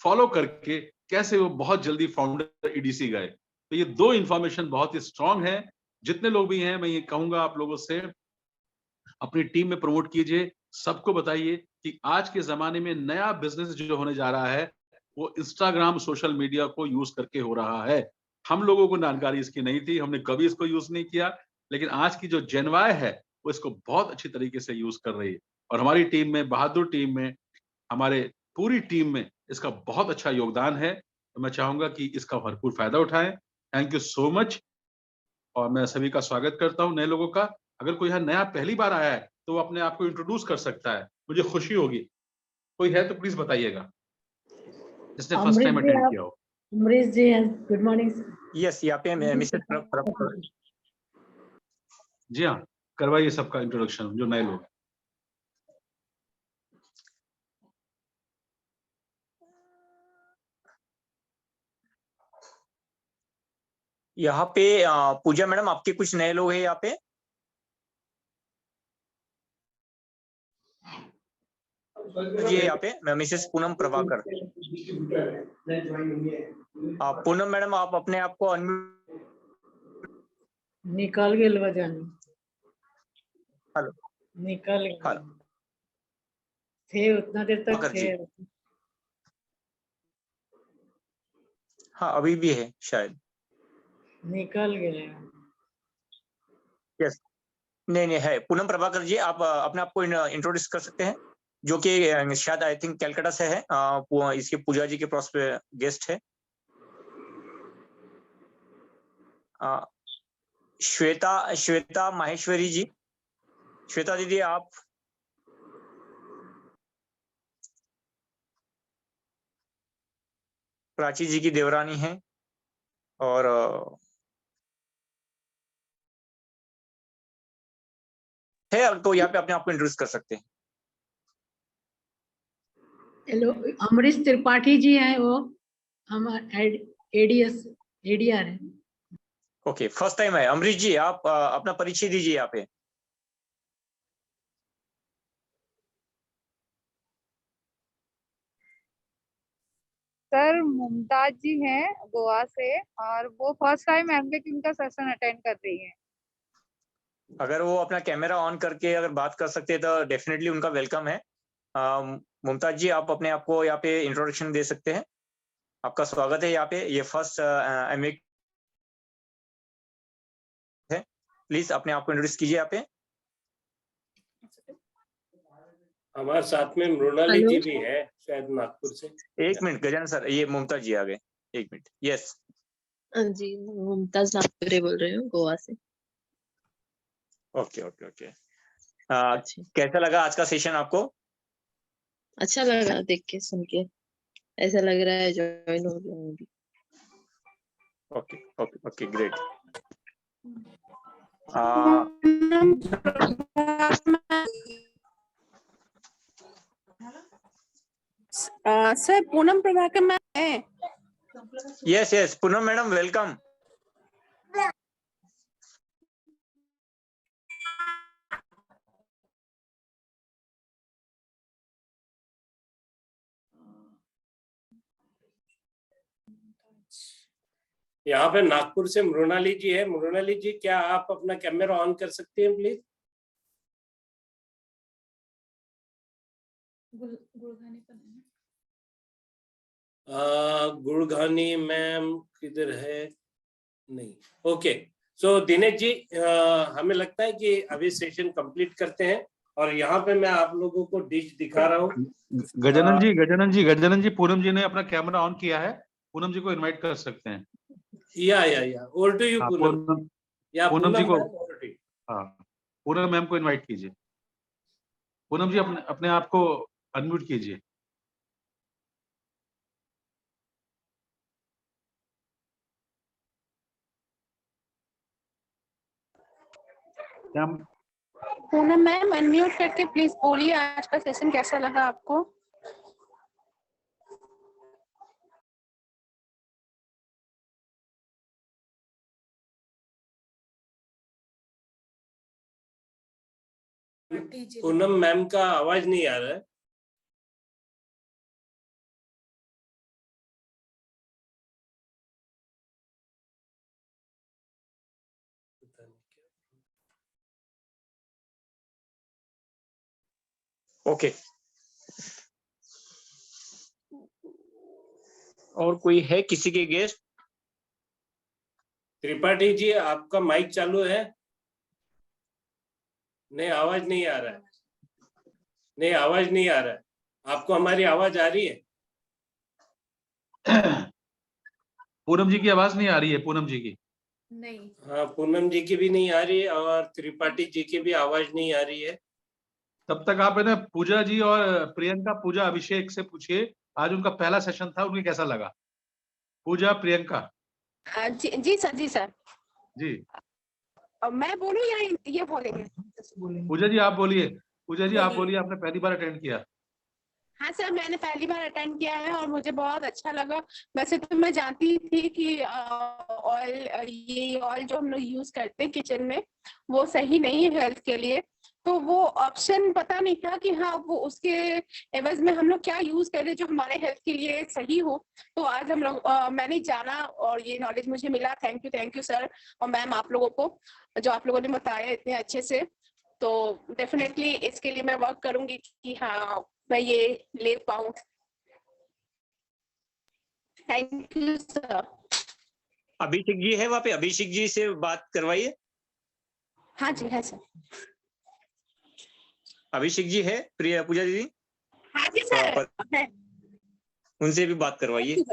फॉलो करके कैसे वो बहुत जल्दी फाउंडर ईडीसी गए। तो ये 2 इंफॉर्मेशन बहुत ही स्ट्रांग है। जितने लोग भी हैं, मैं ये कहूंगा आप लोगों से, अपनी टीम में प्रमोट कीजिए, सबको बताइए कि आज के जमाने में नया बिजनेस जो होने जा रहा है वो इंस्टाग्राम, सोशल मीडिया को यूज करके हो रहा है। हम लोगों को जानकारी इसकी नहीं थी, हमने कभी इसको यूज नहीं किया, लेकिन आज की जो जेनवाय है वो इसको बहुत अच्छी तरीके से यूज कर रही है। और हमारी टीम में, बहादुर टीम में, हमारे पूरी टीम में इसका बहुत अच्छा योगदान है। तो मैं चाहूंगा कि इसका भरपूर फायदा उठाएं। Thank you so much. और मैं सभी का स्वागत करता हूं नए लोगों का। अगर कोई यहाँ नया पहली बार आया है तो वो अपने आप को इंट्रोड्यूस कर सकता है, मुझे खुशी होगी। कोई है तो प्लीज बताइएगा जिसने फर्स्ट टाइम अटेंड किया हो। अमरीश जी हैं, गुड मॉर्निंग। यस, यहाँ पे मिसेस जी हाँ, करवाइए सबका इंट्रोडक्शन जो नए लोग। यहाँ पे पूजा मैडम, आपके कुछ नए लोग हैं यहाँ पे। ये यहाँ पे मिसेस पूनम प्रभाकर। पूनम मैडम, आप अपने आप को निकाल के लवा जानी। हेलो, निकाल हेलो, थे उतना देर तक थे। हाँ अभी भी है शायद। निकाल गए। यस, नहीं है। पूनम प्रभाकर जी, आप अपने आप को इंट्रोड्यूस कर सकते हैं, जो कि शायद आई थिंक कलकत्ता से है। इसके पूजा जी के पास पे गेस्ट है। श्वेता माहेश्वरी जी। श्वेता दीदी, आप प्राची जी की देवरानी हैं और है तो यहाँ पे अपने आप को इंट्रोड्यूस कर सकते हैं। हेलो, अमरीश त्रिपाठी जी हैं, वो हम एडीएस एडीआर है। ओके, फर्स्ट टाइम है। अमरीश जी, आप अपना परिचय दीजिए यहाँ पे। सर मुमताज जी हैं गोवा से, और वो फर्स्ट टाइम एमबीए का सेशन अटेंड कर रही हैं। अगर वो अपना कैमरा ऑन करके अगर बात कर सकते हैं तो डेफिनेटली उनका वेलकम है। मुमताज जी, आप अपने आप को यहाँ पे इंट्रोडक्शन दे सकते हैं। आपका स्वागत है यहाँ पे। ये फर्स्ट एमए है। प्लीज अपने आप को इंट्रोड्यूस कीजिए यहाँ पे। हमारे साथ में मृणाली जी भी है, शायद नागपुर से। एक मिनट गजानन सर, ये मुमताज जी आ गए। एक मिनट। यस जी, मुमताज नागपुरे बोल रही हूँ गोवा से। Okay okay okay. कैसा लगा आज का सेशन आपको? अच्छा लगा देख के, सुन के, ऐसा लग रहा है ज्वाइन हो जाऊंगी। Okay okay okay, great. Sir Poonam Prabhakar ma'am है। Yes yes, Poonam madam welcome. यहाँ पे नागपुर से मृणाली जी है। मृणाली जी, क्या आप अपना कैमरा ऑन कर सकते हैं प्लीज? गुड़घानी मैम किधर है? नहीं। ओके, सो दिनेश जी, हमें लगता है कि अभी सेशन कंप्लीट करते हैं, और यहाँ पे मैं आप लोगों को डिश दिखा रहा हूँ। गजानन जी, पूनम जी ने अपना कैमरा ऑन किया है। पूनम जी को इनवाइट कर सकते हैं। या ओवर टू यू पूनम। या पूनम जी को, over to you. हाँ, पूनम मैम को इनवाइट कीजिए। पूनम जी अपने अपने आप को अनम्यूट कीजिए। पूनम मैम अनम्यूट करके प्लीज बोलिए, आज का सेशन कैसा लगा आपको? पूनम मैम का आवाज नहीं आ रहा है। ओके, और कोई है किसी के गेस्ट? त्रिपाठी जी, आपका माइक चालू है? नहीं, आवाज नहीं आ रहा है। नहीं, आवाज नहीं आ रहा है। आपको हमारी आवाज आ रही है? पूनम जी की आवाज नहीं आ रही है। पूनम जी की नहीं। हाँ, पूनम जी की भी नहीं आ रही है, और त्रिपाठी जी की भी आवाज नहीं आ रही है। तब तक आप है ना पूजा जी और प्रियंका, पूजा अभिषेक से पूछिए आज उनका पहला सेशन था, उन्हें कैसा लगा। पूजा, प्रियंका जी सर, जी सर। जी। मैं बोलूं या ये बोलेंगे? पूजा जी आप बोलिए। पूजा जी आप बोलिए, आपने पहली बार अटेंड किया। हाँ सर, मैंने पहली बार अटेंड किया है और मुझे बहुत अच्छा लगा। वैसे तो मैं जानती थी कि ऑयल, ये ऑयल जो हम लोग यूज करते हैं किचन में, वो सही नहीं है हेल्थ के लिए। तो वो ऑप्शन पता नहीं था कि हाँ, वो उसके एवज में हम लोग क्या यूज करें जो हमारे हेल्थ के लिए सही हो। तो आज हम लोग मैंने जाना और ये नॉलेज मुझे मिला। थैंक यू सर और मैम, आप लोगों को जो आप लोगों ने बताया इतने अच्छे से। तो डेफिनेटली इसके लिए मैं वर्क करूंगी कि हाँ, मैं ये ले पाऊं। Thank you sir. Abhishek ji है वहाँ पे? अभिषेक जी से बात करवाइए। हाँ जी, है सर। अभिषेक जी है? प्रिया, पूजा दीदी? हाँ जी सर, है। उनसे भी बात करवाइए।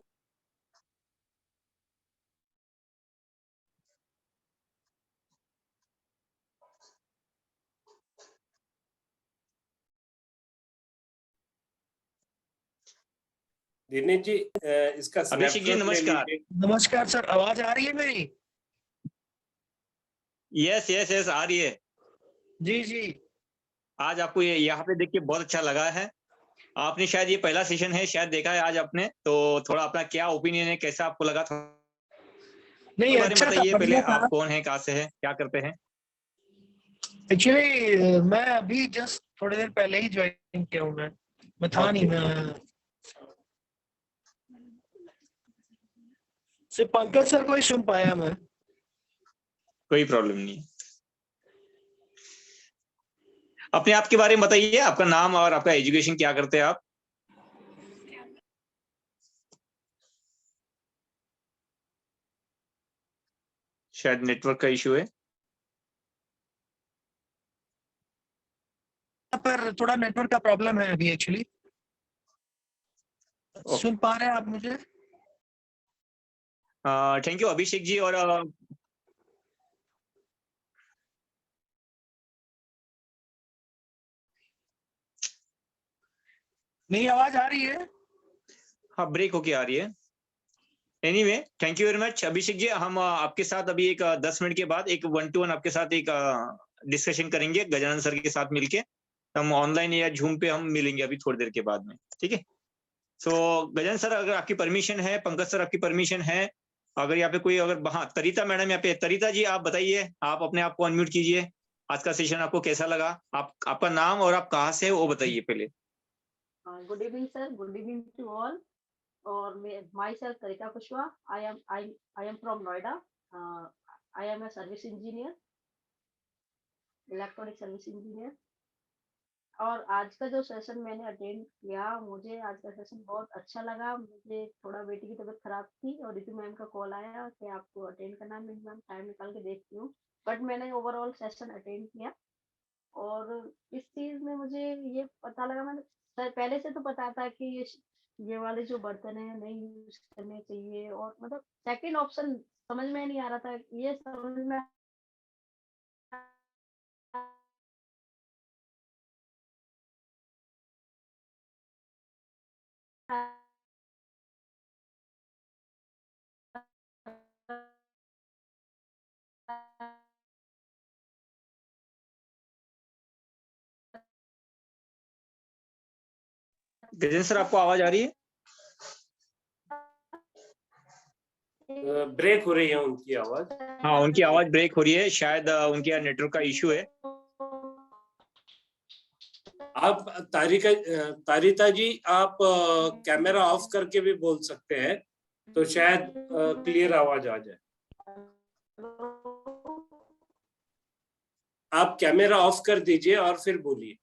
दिनेश जी इसका अभिषेक जी, snapshot ले नमस्कार। लीजिए। नमस्कार सर, आवाज आ रही है मेरी? यस यस यस, आ रही है। जी जी। आज आपको ये यहाँ पे देख के बहुत अच्छा लगा है। आपने शायद ये पहला सेशन है, शायद देखा है आज आपने, तो थोड़ा अपना क्या ओपिनियन है, कैसा आपको लगा, नहीं, बारे में अच्छा था, बताइए। पहले बढ़िया था। आप कौन है, कहाँ से है, क्या करते हैं? एक्चुअली मैं अभी जस्ट थोड़ी देर पहले ही ज्वाइन किया हूँ। मैं था नहीं, मैं सिर्फ पंकज सर को ही सुन पाया मैं। कोई प्रॉब्लम नहीं। अपने आप के बारे में बताइए, आपका नाम और आपका एजुकेशन, क्या करते हैं आप? शायद नेटवर्क का इशू है। यहाँ पर थोड़ा नेटवर्क का प्रॉब्लम है अभी एक्चुअली। सुन पा रहे हैं आप मुझे? Thank you Abhishek ji. और नहीं, आवाज आ रही है? हाँ, ब्रेक होके आ रही है। Anyway, thank you very much Abhishek ji. हम आपके साथ अभी एक 10 मिनट के बाद एक 1-to-1 आपके साथ एक डिस्कशन करेंगे गजानन सर के साथ मिलके। हम ऑनलाइन या जूम पे हम मिलेंगे अभी थोड़ी देर के बाद में, ठीक है? सो गजानन सर, अगर आपकी परमिशन है, पंकज सर आपकी परमिशन है, अगर यहाँ पे कोई, अगर हाँ तरीता मैडम यहाँ पे, तरीता जी आप बताइए, आप अपने आप को अनम्यूट कीजिए। आज का सेशन आपको कैसा लगा? आपका नाम और आप कहाँ से वो बताइए पहले। Good evening, sir. Good evening to all. Or myself, Tarika Kushwa. I am from Noida. I am a service engineer, electronic service engineer. और आज का जो सेशन मैंने अटेंड किया, मुझे आज का सेशन बहुत अच्छा लगा। मुझे थोड़ा बेटी की तबीयत खराब थी और रितु मैम का कॉल आया कि आपको अटेंड करना है। मैम टाइम निकाल के देखती हूँ, बट मैंने ओवरऑल सेशन अटेंड किया। और इस चीज में मुझे ये पता लगा, मैंने पहले से तो पता था कि ये वाले जो बर्तन है नहीं यूज करने चाहिए, और मतलब सेकंड ऑप्शन समझ में नहीं आ रहा था। ये समझ में गजेंद्र सर, आपको आवाज आ रही है? ब्रेक हो रही है उनकी आवाज। हाँ, उनकी आवाज ब्रेक हो रही है, शायद उनके यहाँ नेटवर्क का इशू है। आप तारिता जी, आप कैमरा ऑफ करके भी बोल सकते हैं, तो शायद क्लियर आवाज आ जाए। आप कैमरा ऑफ कर दीजिए और फिर बोलिए।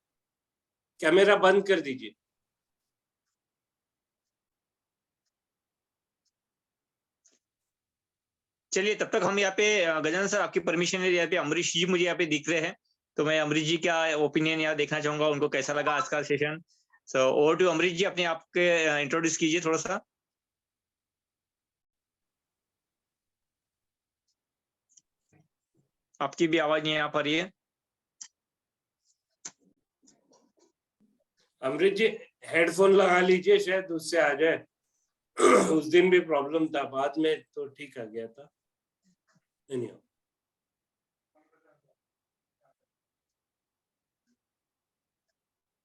कैमरा बंद कर दीजिए। चलिए, तब तक हम यहाँ पे गजानन सर आपकी परमिशन है, यहाँ पे अमरीश जी मुझे यहाँ पे दिख रहे हैं, तो मैं अमरीश जी का ओपिनियन यहाँ देखना चाहूंगा, उनको कैसा लगा आज का session. So over to Amrish ji, अपने आप के इंट्रोड्यूस कीजिए थोड़ा सा। आपकी भी आवाज नहीं आ पा रही है। अमृत जी, हेडफोन लगा लीजिए, शायद उससे आ जाए। उस दिन भी प्रॉब्लम था, बाद में तो ठीक आ गया था।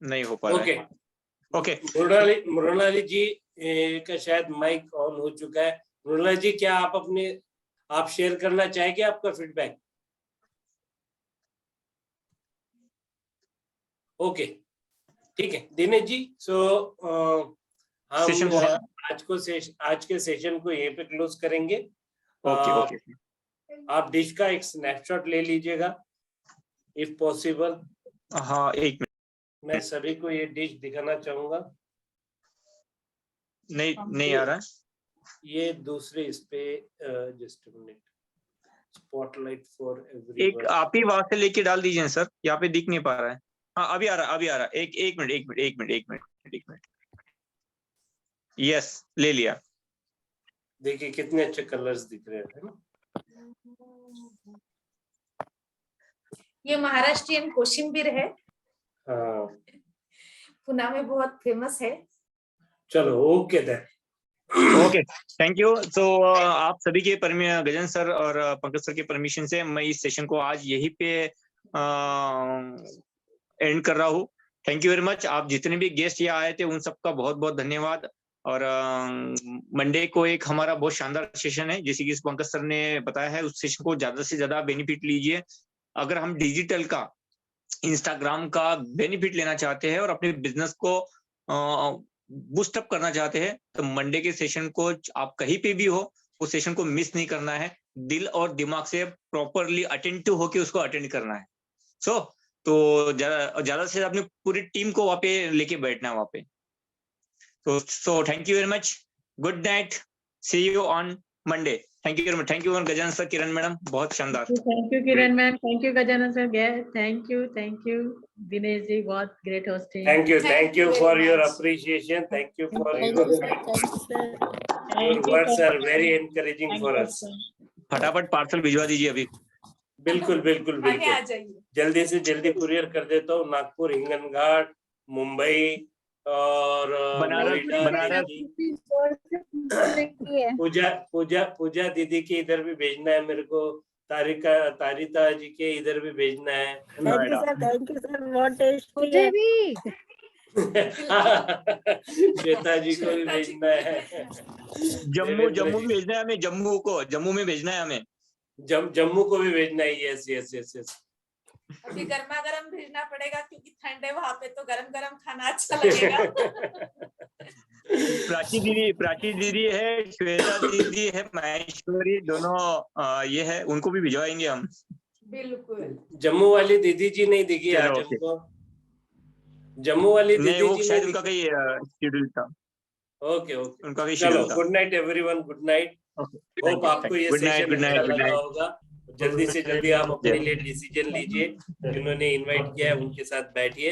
नहीं हो पा रहा है। ओके, मृणाली जी का शायद माइक ऑन हो चुका है। मृणाली जी, क्या आप शेयर करना चाहेंगे आपका फीडबैक? ओके, ठीक है दिनेश जी। सो हम आज के सेशन को यहीं पे क्लोज करेंगे। ओके। आप डिश का एक स्नैपशॉट ले लीजिएगा इफ पॉसिबल। हाँ, एक मिनट, मैं सभी को ये डिश दिखाना चाहूंगा। नहीं आ रहा है ये दूसरे इस पे, just minute, spotlight for everyone. एक आप ही वहां से लेके डाल दीजिए सर, यहाँ पे दिख नहीं पा रहा है। हाँ, अभी आ रहा है। एक मिनट। यस, ले लिया। देखिए कितने अच्छे कलर्स दिख रहे हैं ना। ये महाराष्ट्रियन कोशिम्बीर है। हाँ, पुणे में बहुत फेमस है। चलो okay then. Okay, thank you. तो आप सभी के गजन सर और पंकज सर के परमिशन से मैं इस सेशन को आज यहीं पे एंड कर रहा हूँ। Thank you very much. आप जितने भी गेस्ट यहाँ आए थे उन सबका बहुत बहुत धन्यवाद। और मंडे को एक हमारा बहुत शानदार सेशन है, जैसे कि पंकज सर ने बताया है। उस सेशन को ज्यादा से ज्यादा बेनिफिट लीजिए। अगर हम डिजिटल का, इंस्टाग्राम का बेनिफिट लेना चाहते हैं और अपने बिजनेस को बूस्ट अप करना चाहते हैं तो मंडे के सेशन को आप कहीं पे भी हो, उस सेशन को मिस नहीं करना है। दिल और दिमाग से प्रॉपरली अटेंटिव होके उसको अटेंड करना है। तो ज्यादा से अपनी पूरी टीम को वहां पे लेके बैठना है वहां पे। So thank you very much. Good night. See you on Monday. Thank you very much. Thank you Gajanan sir, Kiran madam, बहुत शानदार। Thank you Kiran ma'am, thank you Gajanan sir, thank you Dinesh ji, बहुत great hosting. Thank you for your appreciation. Thank you for your words are very encouraging for us. फटाफट parcel भिजवा दीजिए अभी। बिल्कुल बिल्कुल बिल्कुल, जल्दी से जल्दी कुरियर कर देता हूँ। नागपुर, हिंगनघाट, मुंबई और बनारस। पूजा दीदी के इधर भी भेजना है मेरे को। तारिता जी के इधर भी भेजना है। थैंक यू सर, बहुत टेस्टी मुझे है। भी श्वेता जी को भी भेजना है। जम्मू भेजना है हमें, जम्मू में भेजना है हमें। जम्मू को भी भेजना है। Yes yes yes yes. अभी गर्मा गर्म भेजना पड़ेगा क्योंकि ठंड है वहां पे, तो गरम गरम खाना अच्छा लगेगा। प्राची दीदी है, श्वेता दीदी है, महेश्वरी, दोनों ये है, उनको भी भिजवाएंगे हम। बिल्कुल। जम्मू वाली दीदी जी नहीं दिखी आज हमको। जम्मू वाली दीदी जी शायद उनका कहीं शेड्यूल था। ओके उनका कहीं चलो, शेड्यूल था। Good night everyone, good night. Hope आपको ये सेशन अच्छा लगा होगा। जल्दी से जल्दी आप अपने लिए डिसीजन लीजिए। जिन्होंने इनवाइट किया है उनके साथ बैठिए।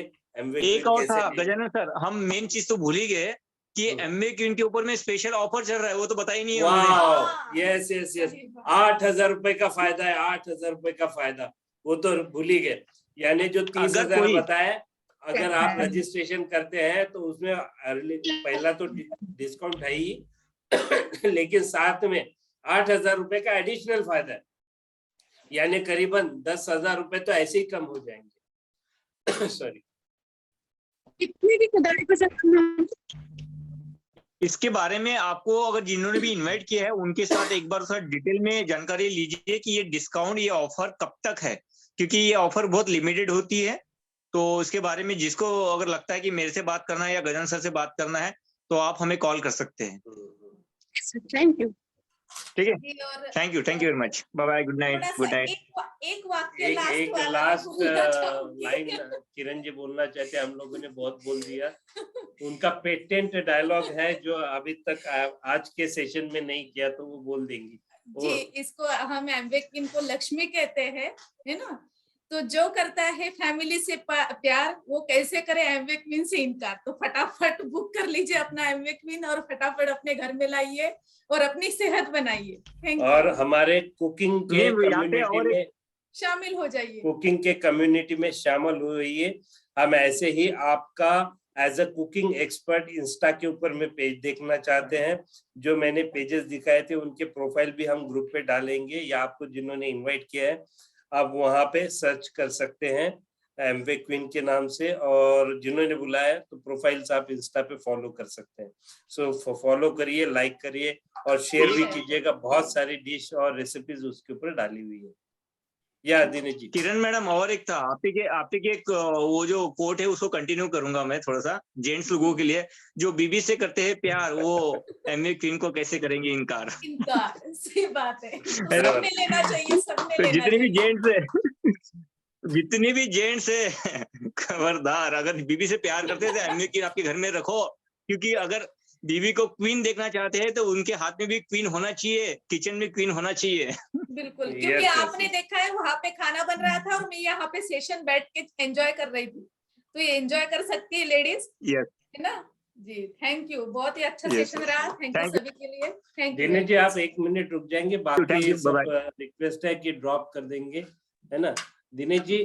एक और था गजानन सर, हम मेन चीज तो भूल ही गए कि एमवे क्वीन के ऊपर में स्पेशल ऑफर चल रहा है, वो तो बताई नहीं है हमने। यस यस यस, 8,000 रुपए का फायदा है। 8,000 रुपए का फायदा, वो तो भूल ही गए। यानी जो 30,000 बताया, अगर आप रजिस्ट्रेशन करते हैं तो उसमें पहला तो डिस्काउंट है ही, लेकिन साथ में 8,000 रुपए का एडिशनल फायदा है। यानी करीबन 10,000 रुपए तो ऐसे ही कम हो जाएंगे। सॉरी, इसके बारे में आपको अगर जिन्होंने भी इनवाइट किया है उनके साथ एक बार सर डिटेल में जानकारी लीजिए कि ये डिस्काउंट, ये ऑफर कब तक है, क्योंकि ये ऑफर बहुत लिमिटेड होती है। तो इसके बारे में जिसको अगर लगता है कि मेरे से बात करना है या गजानन सर से बात करना है तो आप हमें कॉल कर सकते हैं। Thank you. ठीक है, thank you very much, bye bye, good night, good night. एक वाक्य लास्ट लाइन किरण जी बोलना चाहते हैं। हम लोगों ने बहुत बोल दिया। उनका पेटेंट डायलॉग है जो अभी तक आज के सेशन में नहीं किया, तो वो बोल देंगी जी। इसको हम एमवे क्वीन को लक्ष्मी कहते हैं, है ना। तो जो करता है फैमिली से प्यार, वो कैसे करे एमवे क्वीन से इनकार। तो फटाफट बुक कर लीजिए अपना एमवे क्वीन और फटाफट अपने घर में लाइए और अपनी सेहत बनाइए। Thank you. और हमारे कुकिंग के कम्युनिटी में शामिल हो जाइए। कुकिंग के कम्युनिटी में शामिल हुइए। हम ऐसे ही आपका as a cooking expert insta के ऊपर में पेज देखना चाहते हैं। जो मैंने पेजेस दिखाए थे उनके प्रोफाइल भी हम ग्रुप पे डालेंगे, या आपको जिन्होंने इनवाइट किया है आप वहां पे सर्च कर सकते हैं एमवे क्वीन के नाम से, और जिन्होंने बुलाया तो प्रोफाइल्स आप इंस्टा पे फॉलो कर सकते हैं। सो फॉलो करिए, लाइक करिए और शेयर भी कीजिएगा। बहुत सारी डिश और रेसिपीज उसके ऊपर डाली हुई है। या दिनेश जी। किरण मैडम, और एक था आपके एक वो जो कोट है उसको कंटिन्यू करूंगा मैं थोड़ा सा, जेंट्स लोगों के लिए जो बीबी से करते हैं प्यार, वो एमवे क्वीन को कैसे करेंगे इनकार। सही बात है, सबने लेना चाहिए, सबने लेना जितने भी चाहिए। जेंट्स है जितने भी जेंट्स है खबरदार, अगर बीबी से प्यार करते हैं तो एमवे क्वीन आपके घर में रखो, क्योंकि अगर बीवी को क्वीन देखना चाहते हैं तो उनके हाथ में भी क्वीन होना चाहिए, किचन में क्वीन होना चाहिए। बिल्कुल, क्योंकि आपने देखा है वहां पे खाना बन रहा था और मैं यहाँ पे सेशन बैठ के एंजॉय कर रही थी, तो ये एंजॉय कर सकती है लेडीज, है ना जी। थैंक यू, बहुत ही अच्छा सेशन रहा। थैंक यू सभी के लिए। थैंक यू दिनेश जी। आप 1 मिनट रुक जाएंगे, बाकी रिक्वेस्ट है कि ड्रॉप कर देंगे, है ना दिनेश जी।